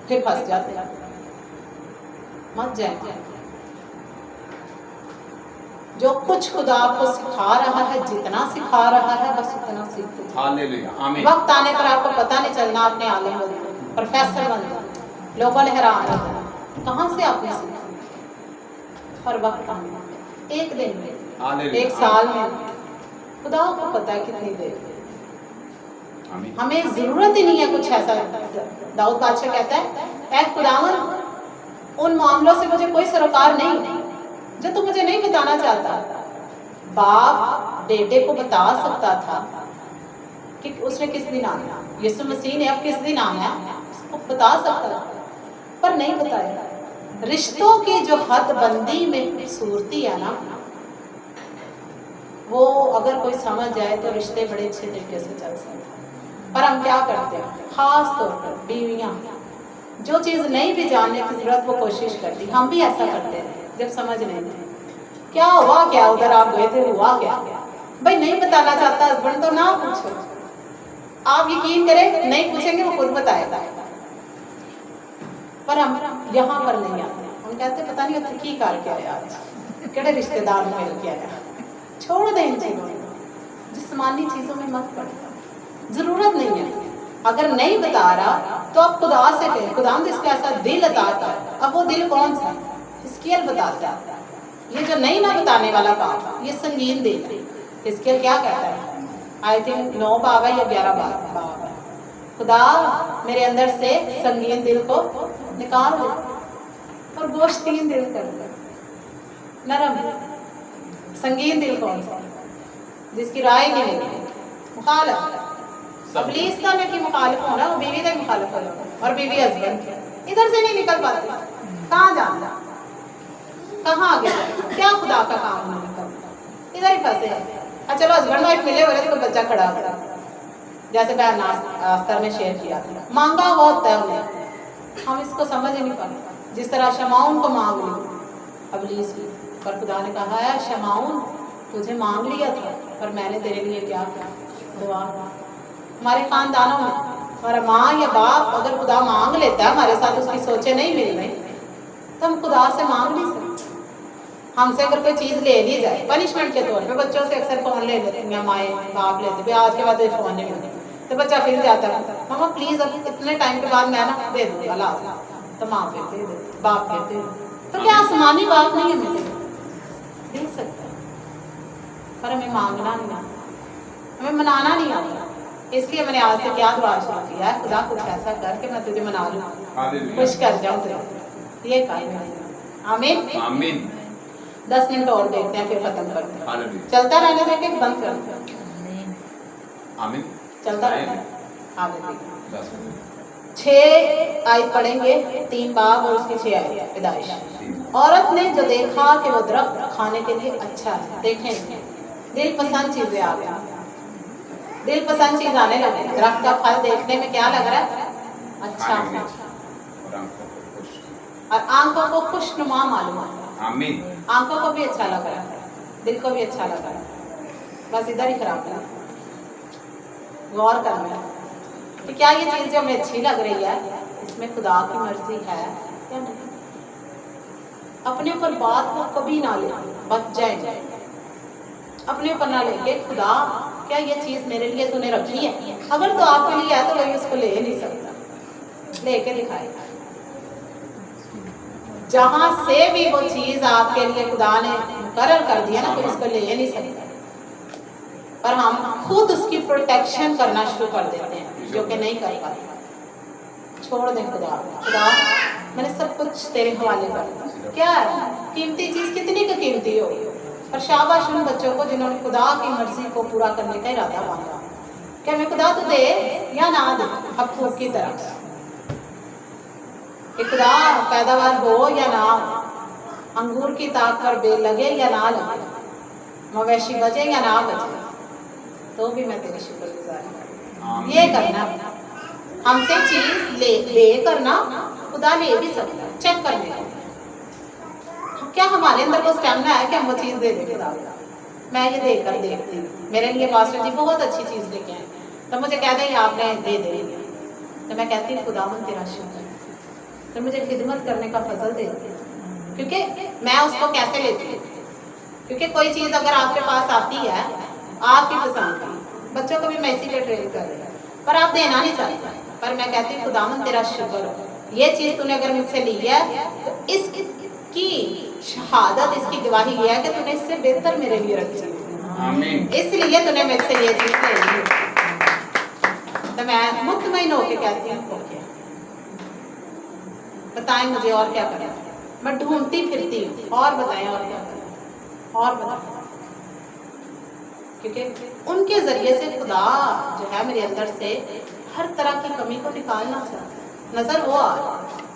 Speaker 1: फिर फंस जाते हैं। मत जाए। जो कुछ खुदा आपको सिखा रहा है, जितना सिखा रहा है बस उतना सीखते जाओ।
Speaker 2: हालेलुया। आमीन।
Speaker 1: वक्त आने पर आपको पता नहीं चलना आपने आलिम बन गए, प्रोफेसर बन गए, लोगों ने हैरान हो जाना कहाँ से आपने सीखा। हर वक्त आना, एक दिन में, एक साल में, खुदा को पता है कितनी देर। हमें जरूरत ही नहीं है कुछ ऐसा। दाऊद बादशाह कहता है, ऐ खुदावन, उन मामलों से मुझे कोई सरोकार नहीं जो तू मुझे नहीं बताना चाहता। बाप बेटे को बता सकता था कि उसने किस दिन आना, यीशु मसीह ने अब किस दिन आना है, उसको बता सकता था, पर नहीं बताया। रिश्तों की जो हदबंदी में खूबसूरती है ना, वो अगर कोई समझ जाए तो रिश्ते बड़े अच्छे तरीके से चल सकते हैं। पर हम क्या करते हैं, खास तौर पर बीवियाँ, जो चीज़ नहीं भी जानने की जरूरत वो कोशिश करती। हम भी ऐसा करते हैं जब समझ नहीं थे क्या हुआ, क्या उधर आप गए थे, हुआ क्या। भाई नहीं बताना चाहता हस्बैंड तो ना पूछो। आप यकीन करें, नहीं पूछेंगे वो खुद बताएगा। पर हम यहाँ पर नहीं आते, ہم کہتے پتہ نہیں اتنے کی کر کے آیا آج کہڑے رشتے دار میں مل کے آیا. چھوڑ دیں ان چیزوں کو, جسمانی چیزوں میں مت پڑے, ضرورت نہیں ہے. اگر نہیں بتا رہا تو آپ خدا سے کہیں, خدا اس کو ایسا دل عطا ہے. اب وہ دل کون سا ہے, حزقیل بتاتا ہے. یہ جو نہیں نہ بتانے والا کام یہ سنگین دل ہے. حزقیل کیا کہتا ہے, آئی تھنک 9 باب ہے یا 11 باب ہے, خدا میرے اندر سے سنگین دل کو نکال دے اور گوشتین دل کر دے, نرم. سنگین دل کون سا, جس کی رائے نہیں ہے, مخالف. ابلیس کا میں کی مخالف ہونا, وہ بیوی کا مخالف ہونا, اور بیوی ہسبینڈ ادھر سے نہیں نکل پاتی. کہاں جانا, کہاں آگے جانا, کیا خدا کا کام نہیں کرتا, ادھر ہی پھنسے ہیں. چلو ہسبینڈ وائف ملے ہوئے تو بچہ کھڑا کرا, جیسے بہن آستر نے شیئر کیا تھا, مانگا ہوتا ہے انہیں, ہم اس کو سمجھ نہیں پاتے. جس طرح شمعون کو مانگ لی ابلیس کی, پر خدا نے کہا ہے شمعون تجھے مانگ لیا تھا پر میں نے تیرے لیے کیا کیا, دعا. ہمارے خاندانوں میں ہمارا ماں یا باپ اگر خدا مانگ لیتا ہے ہمارے ساتھ, اس کی سوچیں نہیں مل رہی تو ہم خدا سے مانگ نہیں سکتے. ہم سے اگر کوئی چیز لے لی جائے پنشمنٹ کے طور پہ, بچوں سے اکثر فون لے لیتے ہیں, مائیں باپ لیتے, آج کے بعد فون نہیں ملتے تو بچہ پھر جاتا ہے, ماما پلیز اب اتنے ٹائم کے بعد میں نا دے دوں گا لا, تو ماں پھر دے دے, باپ پھر دے دے. تو کیا آسمانی بات نہیں ہے, ملے دے سکتا ہے پر ہمیں مانگنا نہیں آتا, ہمیں منانا نہیں آتا. اس لیے میں نے آج سے کیا دعا شروع کیا ہے, خدا کچھ ایسا کر کے میں تجھے منا لوں, خوش کر جاؤں تجھے. یہ کام ہے. آمین
Speaker 2: آمین.
Speaker 1: 10 منٹ اور دیکھتے ہیں پھر ختم کرتے ہیں. چلتا رہنے دیں کہ بند کر دیں,
Speaker 2: آمین.
Speaker 1: چلتا رہنا ہے. آمین. 6 آیت پڑھیں گے, 3 باب اور اس کی 6 آیت. پیدائش. عورت نے جو دیکھا کہ وہ درخت کھانے کے لیے اچھا ہے, دیکھیں دل پسند چیزیں آ گئی, دل پسند چیز آنے لگے. درخت کا پھل دیکھنے میں کیا لگ رہا ہے, اچھا, اور آنکھوں کو خوش نما معلوم ہے.
Speaker 2: آمین.
Speaker 1: آنکھوں کو بھی اچھا لگ رہا ہے, دل کو بھی اچھا لگ رہا ہے. بس ادھر ہی خراب ہے, غور کرنا ہے کہ کیا یہ چیز جو ہمیں اچھی لگ رہی ہے اس میں خدا کی مرضی ہے یا نہیں. اپنے اوپر بات کو کبھی نہ لے, بچ جائیں, اپنے اوپر نہ لے کے خدا کیا یہ چیز میرے لیے تو نے رکھی ہے, اگر تو آپ کے لیے ہے تو کوئی اس کو لے نہیں سکتا, لے کے دکھائے. جہاں سے بھی وہ چیز آپ کے لیے خدا نے مقرر کر دیا نا, کوئی اس کو لے نہیں سکتا, پر ہم خود اس کی پروٹیکشن کرنا شروع کر دیتے ہیں جو کہ نہیں کر پاتے. چھوڑ دیں خدا, خدا میں نے سب کچھ تیرے حوالے کر دیا. کیا ہے قیمتی چیز, کتنی کا قیمتی ہو, اور شاباش ان بچوں کو جنہوں نے خدا کی مرضی کو پورا کرنے کا ارادہ باندھا کہ ہمیں خدا تو دے یا نہ دے, حقوق کی طرح کہ خدا پیداوار ہو یا نہ ہو, انگور کی تاک پر بے لگے یا نہ لگے, مویشی بچے یا نہ بچے, تو بھی میں تیری شکر گزار ہوں. یہ کرنا ہم سے چیز لے کرنا, خدا لے بھی سکتا ہے, چیک کرنے کا. کیا ہمارے اندر وہ سٹیمنا ہے کہ ہم وہ چیز دے دیں خدا. میں یہ دے کر دیکھتی ہوں, میرے لیے پاسٹر جی بہت اچھی چیز لے کے آئے, تو مجھے کہہ دیں آپ نے دے دے, تو میں کہتی ہوں خدا من تیرا شکر, تو مجھے خدمت کرنے کا فضل دے دے. کیونکہ میں اس کو کیسے لیتی ہوں, کیونکہ کوئی چیز اگر آپ کے پاس آتی ہے آپ کی پسند کی, بچوں کو بھی میں اسی لیے ٹرین کر رہی ہوں, پر آپ دینا نہیں چاہتے, پر میں کہتی ہوں خدا من تیرا شکر ہو, یہ چیز تو نے اگر مجھ سے لی ہے تو اس کی شہادت, اس کی گواہی یہ ہے کہ تو نے اس سے بہتر میرے لیے رکھی ہے, اس لیے تو نے مجھ سے یہ چیز لے لی. تو میں مطمئن ہو کے کہتی ہوں اوکے, بتائیں مجھے اور کیا کریں, میں ڈھونڈتی پھرتی ہوں, اور بتائیں اور کیا کریں, اور بتائیں, کیونکہ ان کے ذریعے سے خدا جو ہے میرے اندر سے ہر طرح کی کمی کو نکالنا چاہتا ہے. نظر وہ آ رہا ہے,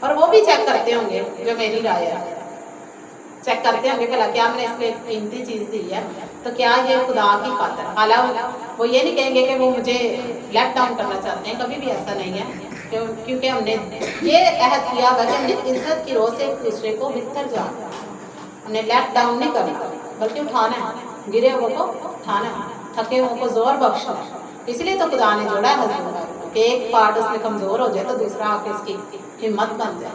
Speaker 1: اور وہ بھی چیک کرتے ہوں گے, جو میری رائے ہے چیک کرتے ہوں گے کہ کیا میں نے اس کو ایک قیمتی چیز دی ہے تو کیا یہ خدا کی خاطر. حالانکہ وہ یہ نہیں کہیں گے کہ وہ مجھے لیٹ ڈاؤن کرنا چاہتے ہیں, کبھی بھی ایسا نہیں ہے, کیونکہ ہم نے یہ عہد کیا ہوا کہ ہم نے عزت کی روح سے ایک دوسرے کو بہتر جانا, ہم نے لیٹ ڈاؤن نہیں کرنا بلکہ اٹھانا ہے, گرے ہوئے کو اٹھانا ہے, تھکے ہوئے کو زور بخشنا ہے. اس لیے تو خدا نے جوڑا ہے ہسبینڈ وائف کو کہ ایک پارٹ اس میں کمزور ہو جائے تو دوسرا آ کے اس کی ہمت بن جائے.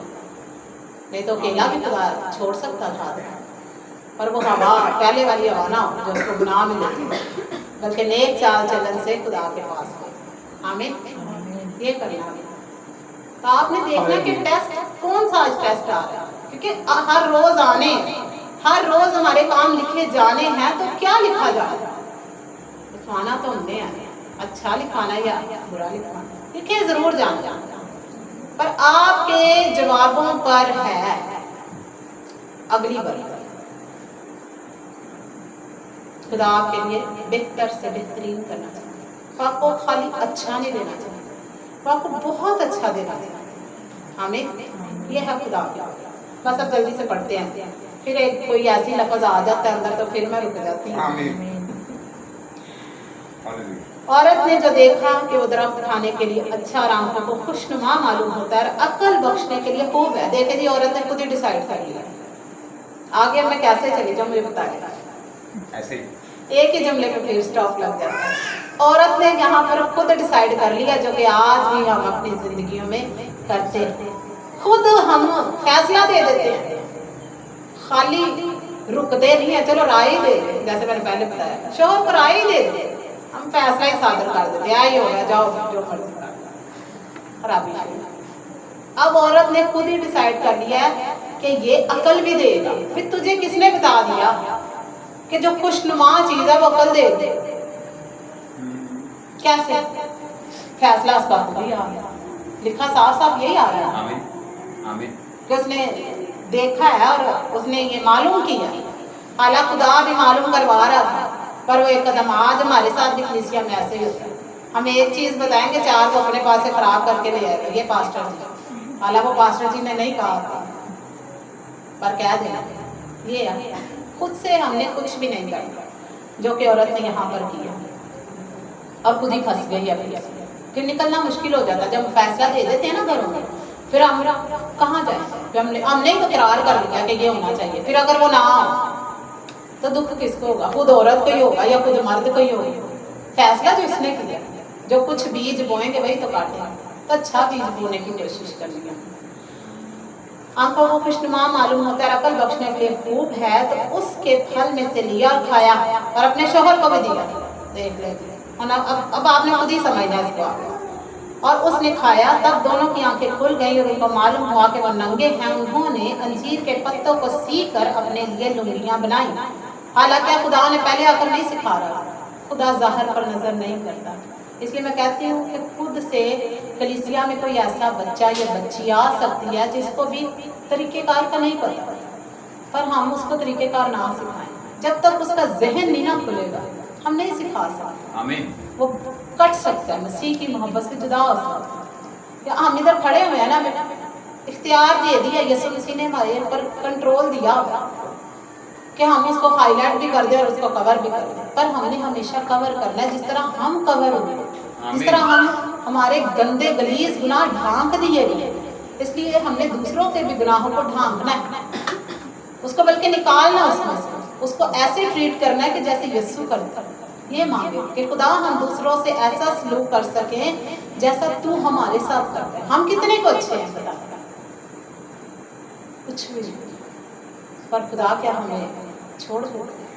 Speaker 1: नहीं तो अकेला भी खुदा छोड़ सकता था, पर वो हवा पहले वाली हवा ना हो जो उसको गुनाह में लेती है, बल्कि नेक चाल चलन से खुदा के पास हो। आमीन, ये करना है। तो आपने देखना कि टेस्ट कौन सा आज टेस्ट आ रहा है, क्योंकि हर रोज आने, हर रोज हमारे काम लिखे जाने हैं, तो क्या लिखा जा रहा है? लिखवाना तो हमने है, अच्छा लिखवाना या बुरा लिखवाना, लिखे जरूर जाना, पर आपके जवाबों पर है अगली बार। खुदा आपके लिए बेहतर से बेहतरीन करना चाहिए, तो आपको खाली अच्छा नहीं देना चाहिए, तो आपको बहुत अच्छा देना चाहिए। हमें ये है खुदा की। बस अब जल्दी से पढ़ते हैं, फिर एक कोई ऐसी लफ्ज आ जाता है अंदर तो फिर मैं रुक जाती हूँ। औरत ने जो देखा कि वो दरख्त खाने के लिए अच्छा और आंखों को खुशनुमा मालूम होता है, अकल बख्शने के लिए खूब है। देखे जी, औरत ने खुद ही डिसाइड कर लिया। आगे मैं कैसे चली जाऊँ मुझे बताएगा,
Speaker 2: ऐसे ही
Speaker 1: एक ही जुमले में फिर स्टॉप लग जाता है। औरत ने यहाँ पर खुद डिसाइड कर लिया, जो कि आज भी हम अपनी जिंदगियों में करते हैं। खुद हम फैसला दे देते हैं, खाली रुकते नहीं है। चलो राय दे दे, जैसे मैंने पहले बताया, शोहर को राय दे दे, हम फैसला ही सादर कर देते हैं, ही हो गया, जाओ जो मर्जी कर। खराबी शुरू। अब औरत ने खुद ही डिसाइड कर लिया कि ये अकल भी देगा। फिर तुझे किसने बता दिया कि जो खुशनुमा चीज है वो अकल दे दे? कैसे? फैसला उसका खुद ही आ गया, लिखा साफ साफ यही आ रहा है।
Speaker 2: आमीन आमीन।
Speaker 1: कि उसने देखा है और उसने ये मालूम किया। हालांकि खुदा भी मालूम करवा रहा था, पर वो एक कदम आज हमारे साथ भी कलीसिया में ऐसे ही होता है। हम एक चीज बताएंगे, चार को अपने पास से खराब करके ले आएगा, ये पास्टर जी। हालांकि वो पास्टर जी ने नहीं कहा था, पर कह देना ये है। खुद से हमने कुछ भी नहीं किया, जो कि औरत ने यहाँ पर किया, और खुद ही फंस गई है। फिर निकलना मुश्किल हो जाता। जब फैसला दे देते हैं ना घरों में, फिर हम कहाँ जाए? हमने ही तो करार कर लिया कि ये होना चाहिए, फिर अगर वो ना हो तो दुख किसको होगा? खुद औरत को ही होगा या खुद मर्द को ही होगा? फैसला जो इसने किया, जो कुछ बीज बोएंगे वही तो काटेंगे, तो अच्छा बीज बोने की कोशिश कर लिया। आंखों को खुशनुमा मालूम होता है, अकल बख्शने के लिए खूब है, तो उसके फल में से लिया और खाया और अपने शोहर को भी दिया। देख लेते, अब आपने खुद ही समझना इसको। और उसने खाया, तब दोनों की आंखें खुल गई और उनको मालूम हुआ कि वो नंगे हैं। उन्होंने अंजीर के पत्तों को सीकर कर अपने लिए लुंगियां बनाई। हालांकि खुदा ने पहले आकर नहीं सिखा रहा, खुदा ज़ाहिर पर नजर नहीं करता। इसलिए मैं कहती हूँ कि खुद से कलीसिया में कोई ऐसा बच्चा या बच्ची आ सकती है जिसको भी तरीक़ेकार का नहीं पता, पर हम उसको तरीक़ेकार ना सिखाएं। जब तक उसका जहन नहीं ना खुलेगा, हम नहीं सिखा सकते।
Speaker 2: आमीन।
Speaker 1: वो कट सकता है, मसीह की मोहब्बत से जुदा हो सकता है। या हम इधर खड़े हुए हैं ना, इख्तियार दे दिया यीशु मसीह ने हमारे ऊपर, कंट्रोल दिया हुआ कि हम इसको हाईलाइट भी कर दें और उसको कवर भी कर दें, पर हमने हमेशा कवर करना है जिस तरह हम कवर हुए, जिस तरह हम हमारे गंदे गलीज गुनाह ढांक दिए गए, इसलिए हमने दूसरों के भी गुनाहों को ढांकना है, उसको बल्कि निकालना उसमें से, उसको ऐसे ट्रीट करना है कि जैसे यीशु करता है। ये मांगे कि खुदा हम दूसरों से ऐसा सलूक कर सकें जैसा तू हमारे साथ करता है। हम कितने को अच्छे हैं बता, कुछ भी नहीं, पर खुदा क्या हमें छोड़ देता है,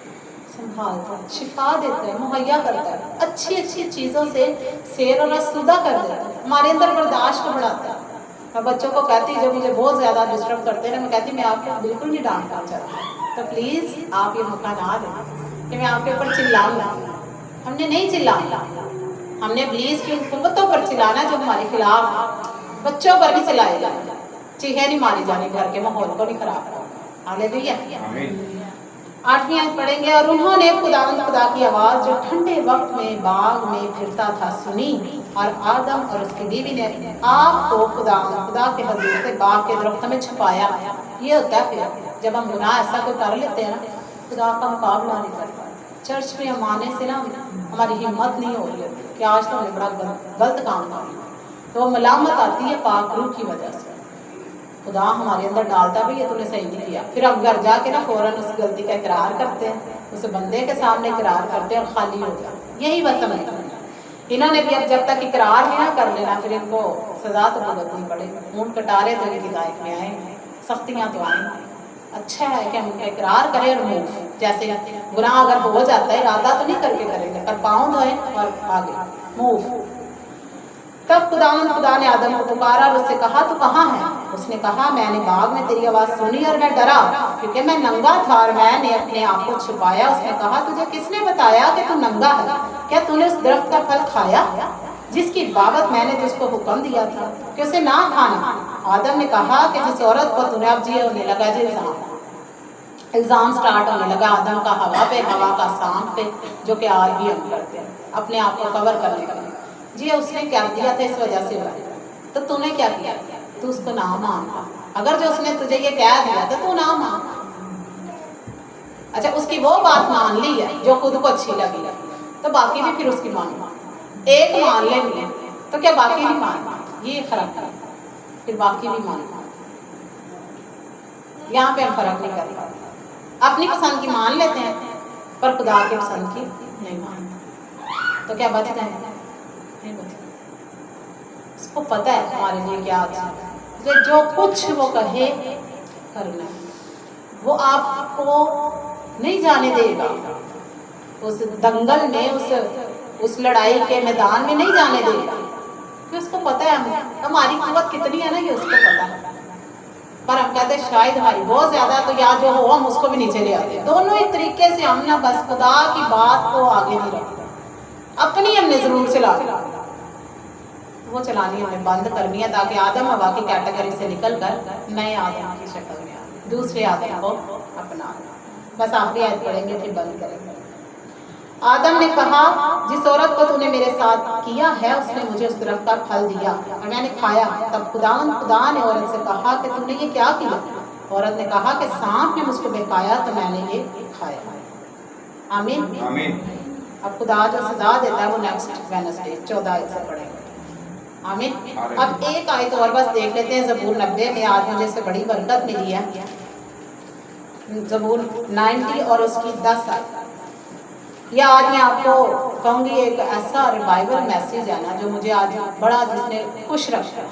Speaker 1: संभालता है, शिफा देता है, मुहैया करता है, अच्छी अच्छी चीज़ों से शेर और रसूदा कर देता है, हमारे अंदर बर्दाश्त को बढ़ाता है। मैं बच्चों को कहती, जब मुझे बहुत ज़्यादा डिस्टर्ब करते हैं, मैं कहती मैं आपको बिल्कुल नहीं डांटना चाहती, तो प्लीज़ आप ये मौका ना दें कि मैं आपके ऊपर चिल्लाऊंगा। हमने नहीं चिल्लाना, हमने इब्लीस की कुव्वतों पर चिल्लाना जो हमारे खिलाफ। बच्चों पर भी चिल्लाए जाए, चीखें नहीं मारी जानी, घर के माहौल को नहीं खराब करना। हालेलुया। आठवीं आयत पढ़ेंगे। और उन्होंने खुदा की आवाज़ जो ठंडे वक्त में बाग में फिरता था सुनी, और आदम और उसकी बीवी ने आप को खुदा के हजूर से बाग के दरख्त में छुपाया। ये होता है फिर जब हम गुनाह ऐसा कोई कर लेते हैं ना, खुदा का मुकाबला नहीं करता। चर्च में हम आने से ना हमारी हिम्मत नहीं हो रही होती कि आज तो हमने बड़ा गलत काम किया, तो वो मलामत आती है पाक रूह की वजह से। खुदा हमारे अंदर डालता भी ये तूने सही नहीं किया, फिर हम घर जाके ना फौरन उस गलती का इकरार करते हैं, उस बंदे के सामने इकरार करते हैं और खाली हो जाते। यही बस समझ इन्होंने भी अब जब तक इकरार नहीं ना कर लेना, फिर इनको सजा तो भुगतनी पड़ेगी। ऊँट कटारे तो इनकी दायक में आए, सख्तियाँ तो आएँ। अच्छा है कि हम इकरार करें और मूव, जैसे गुनाह अगर हो जाता है इरादा तो नहीं करके करेंगे, पर पाँव धोएं और आगे मूव। तब खुदा ने आदम को पुकारा और उससे कहा तू कहाँ है? उसने कहा मैंने बाग में तेरी आवाज़ सुनी और मैं डरा क्योंकि मैं नंगा था और मैंने अपने आप को छुपाया। उसने कहा तुझे किसने बताया कि तू नंगा है? क्या तूने उस दरख्त का फल खाया जिसकी बाबत मैंने तुझको हुक्म दिया था कि उसे ना खाना? आदम ने कहा कि जिस औरत को तूने, अब जी होने लगा जी इल्ज़ाम स्टार्ट होने लगा आदम का हवा पे, हवा का सांप पे, जो कि आज भी हम करते हैं अपने आप को कवर करने का। जी उसने क्या दिया था इस वजह से हुआ, तो तूने क्या किया? तू उसको ना मान। अगर जो उसने तुझे ये कह दिया तो तू ना मान। अच्छा उसकी वो बात मान ली है जो खुद को अच्छी लगी, तो बाकी भी फिर उसकी मान। एक मान लेंगे तो क्या बाकी नहीं मान? ये फर्क है, फिर बाकी भी मान। यहाँ पे हम फर्क नहीं कर पाते। अपनी पसंद की मान लेते हैं पर खुदा की पसंद की नहीं मानते, तो क्या बच जाएगा? नहीं बच। उसको पता है हमारे लिए क्या अच्छा है, जो कुछ वो कहे करना, वो आपको नहीं जाने देगा उस दंगल में, उस लड़ाई के मैदान में नहीं जाने देगा, कि उसको पता है हमारी कुव्वत कितनी है ना, ये उसको पता है। पर हम कहते हैं शायद हमारी बहुत ज़्यादा, तो या जो हो हम उसको भी नीचे ले आते हैं। दोनों एक तरीके से हम ना बस खुदा की बात को आगे नहीं रखते, अपनी हमने ज़रूर चला वो चलानी हमें बंद करनी है, ताकि आदम हवा की कैटेगरी से निकल कर नए आदम की शक्ल में आए, दूसरे आदम को अपना। बस आखिरी आयत पढ़ेंगे फिर बंद करेंगे। आदम ने कहा जिस औरत को तूने मेरे साथ किया है उसने मुझे उस दरख्त का फल दिया और मैंने खाया। तब खुदा ने औरत से कहा कि तूने ये क्या किया? औरत ने कहा कि सांप ने मुझको बहकाया तो मैंने ये खाया। आमीन आमीन। अब खुदा जो सजा देता है वो नेक्स्ट वेडनेसडे 14 आयत से पढ़ेंगे। आमीन। अब एक आयत और बस देख लेते हैं ज़बूर 90 में। आज मुझे इससे बड़ी बरकत मिली है। ज़बूर 90 और उसकी 10 आयत। यह आज मैं आपको कहूँगी एक ऐसा रिवाइवल मैसेज है ना जो मुझे आज बड़ा जिसने खुश रखा।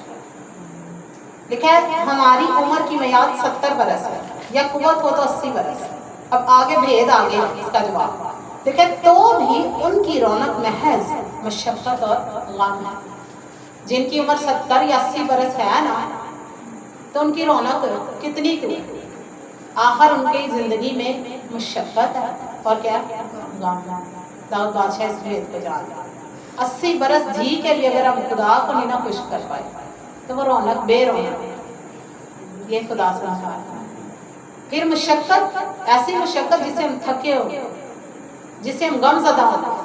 Speaker 1: लिखा है हमारी उम्र की मियाद 70 बरस है या कुव्वत हो तो 80 बरस। अब आगे भेद आगे इसका जवाब देखे तो भी उनकी रौनक महज मशक्क़त और गम है। जिनकी उम्र 70 या 80 बरस है ना, तो उनकी रौनक कितनी क्यों? आखिर उनकी ज़िंदगी में मशक्क़त है और क्या दाऊद बादशाह इस भेद को जान 80 बरस जी के लिए अगर हम खुदा को नहीं ना खुश कर पाए तो वो रौनक बेरौनक, ये खुदा से है। फिर मशक्क़त, ऐसी मशक्क़त जिसे हम थके हो, जिसे हम गमज़दा हो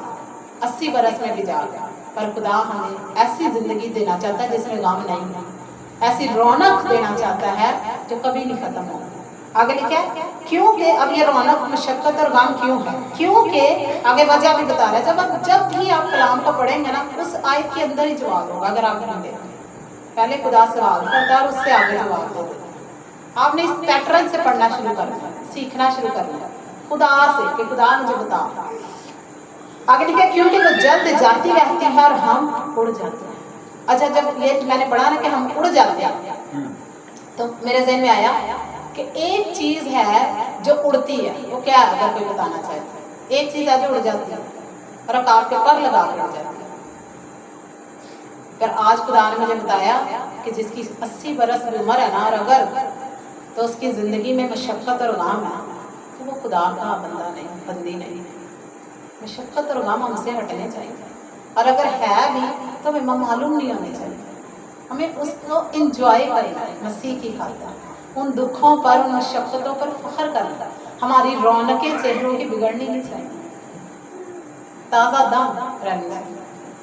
Speaker 1: 80 बरस में भी जा गए। पर खुदा हमें ऐसी ज़िंदगी देना चाहता है जिसमें गम नहीं, ऐसी रौनक देना चाहता है जो कभी नहीं ख़त्म हो। आगे लिखा है क्योंकि अब ये रौनक मशक्क़त और गम क्यों है? क्योंकि आगे वजह भी बता रहा है। जब भी आप कलाम को पढ़ेंगे ना उस आयत के अंदर ही जवाब होगा। अगर आप नहीं देखें पहले खुदा सवाल करता है और उससे आगे जवाब देगा। आपने इस पैटर्न से पढ़ना शुरू करना, सीखना शुरू करना खुदा से कि खुदा मुझे बता। आगे लिखा है क्योंकि वो जल्द जाती रहती है और हम उड़ जाते हैं। अच्छा जब ये मैंने पढ़ा ना कि हम उड़ जाते हैं तो मेरे ज़हन में आया कि एक चीज़ है जो उड़ती है, वो क्या है? अगर कोई बताना चाहे तो एक चीज़ है जो उड़ जाती है और अकाब के पर लगा कर उड़ जाती है। पर आज खुदा ने मुझे बताया कि जिसकी 80 बरस की उम्र है ना और अगर तो उसकी ज़िंदगी में मशक्क़त और गम है तो वो खुदा का बंदा नहीं, बंदी नहीं। मशक्क़त और गम हमसे हटने चाहिए और अगर है भी तो हमें मालूम नहीं होने चाहिए। हमें उसको इंजॉय करना है मसीह की खातिर, उन दुखों पर उन मशक्क़तों पर फ़ख्र करना। हमारी रौनकें चेहरों की बिगड़नी नहीं चाहिए, ताज़ा दम रहनी चाहिए।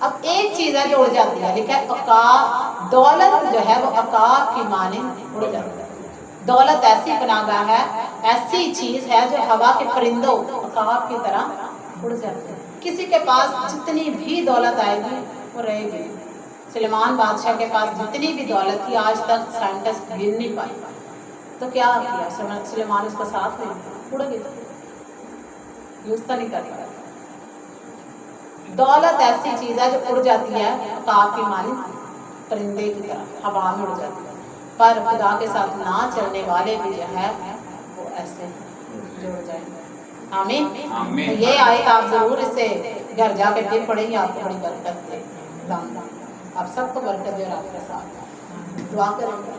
Speaker 1: अब एक चीज़ है जो उड़ जाती है, लिखा है अकाब, दौलत जो है वो अकाब की माने उड़ जाती है। दौलत ऐसी पनाहगाह है, ऐसी चीज़ है जो हवा के परिंदों अकाब की तरह उड़ जाती है। किसी के पास जितनी भी दौलत आएगी वो रहेगी। सुलेमान बादशाह के पास जितनी भी दौलत थी आज तक साइंटिस्ट गिन नहीं पाए, तो क्या किया सुलेमान उसका साथ में उड़ गया, यूज़ तो नहीं कर पाया। दौलत ऐसी चीज़ है जो उड़ जाती है, अकाब की मानी परिंदे की तरह हवा में उड़ जाती है। پر خدا کے ساتھ نہ چلنے والے بھی جو ہے وہ ایسے جڑ جائیں گے. آمین.
Speaker 2: آمین.
Speaker 1: تو یہ آیت آپ ضرور اس سے گھر جا کے پھر پڑھیں گے, آپ کو بڑی برکت دے. آپ سب کو برکت دے اور آپ کے ساتھ دعا کریں گے.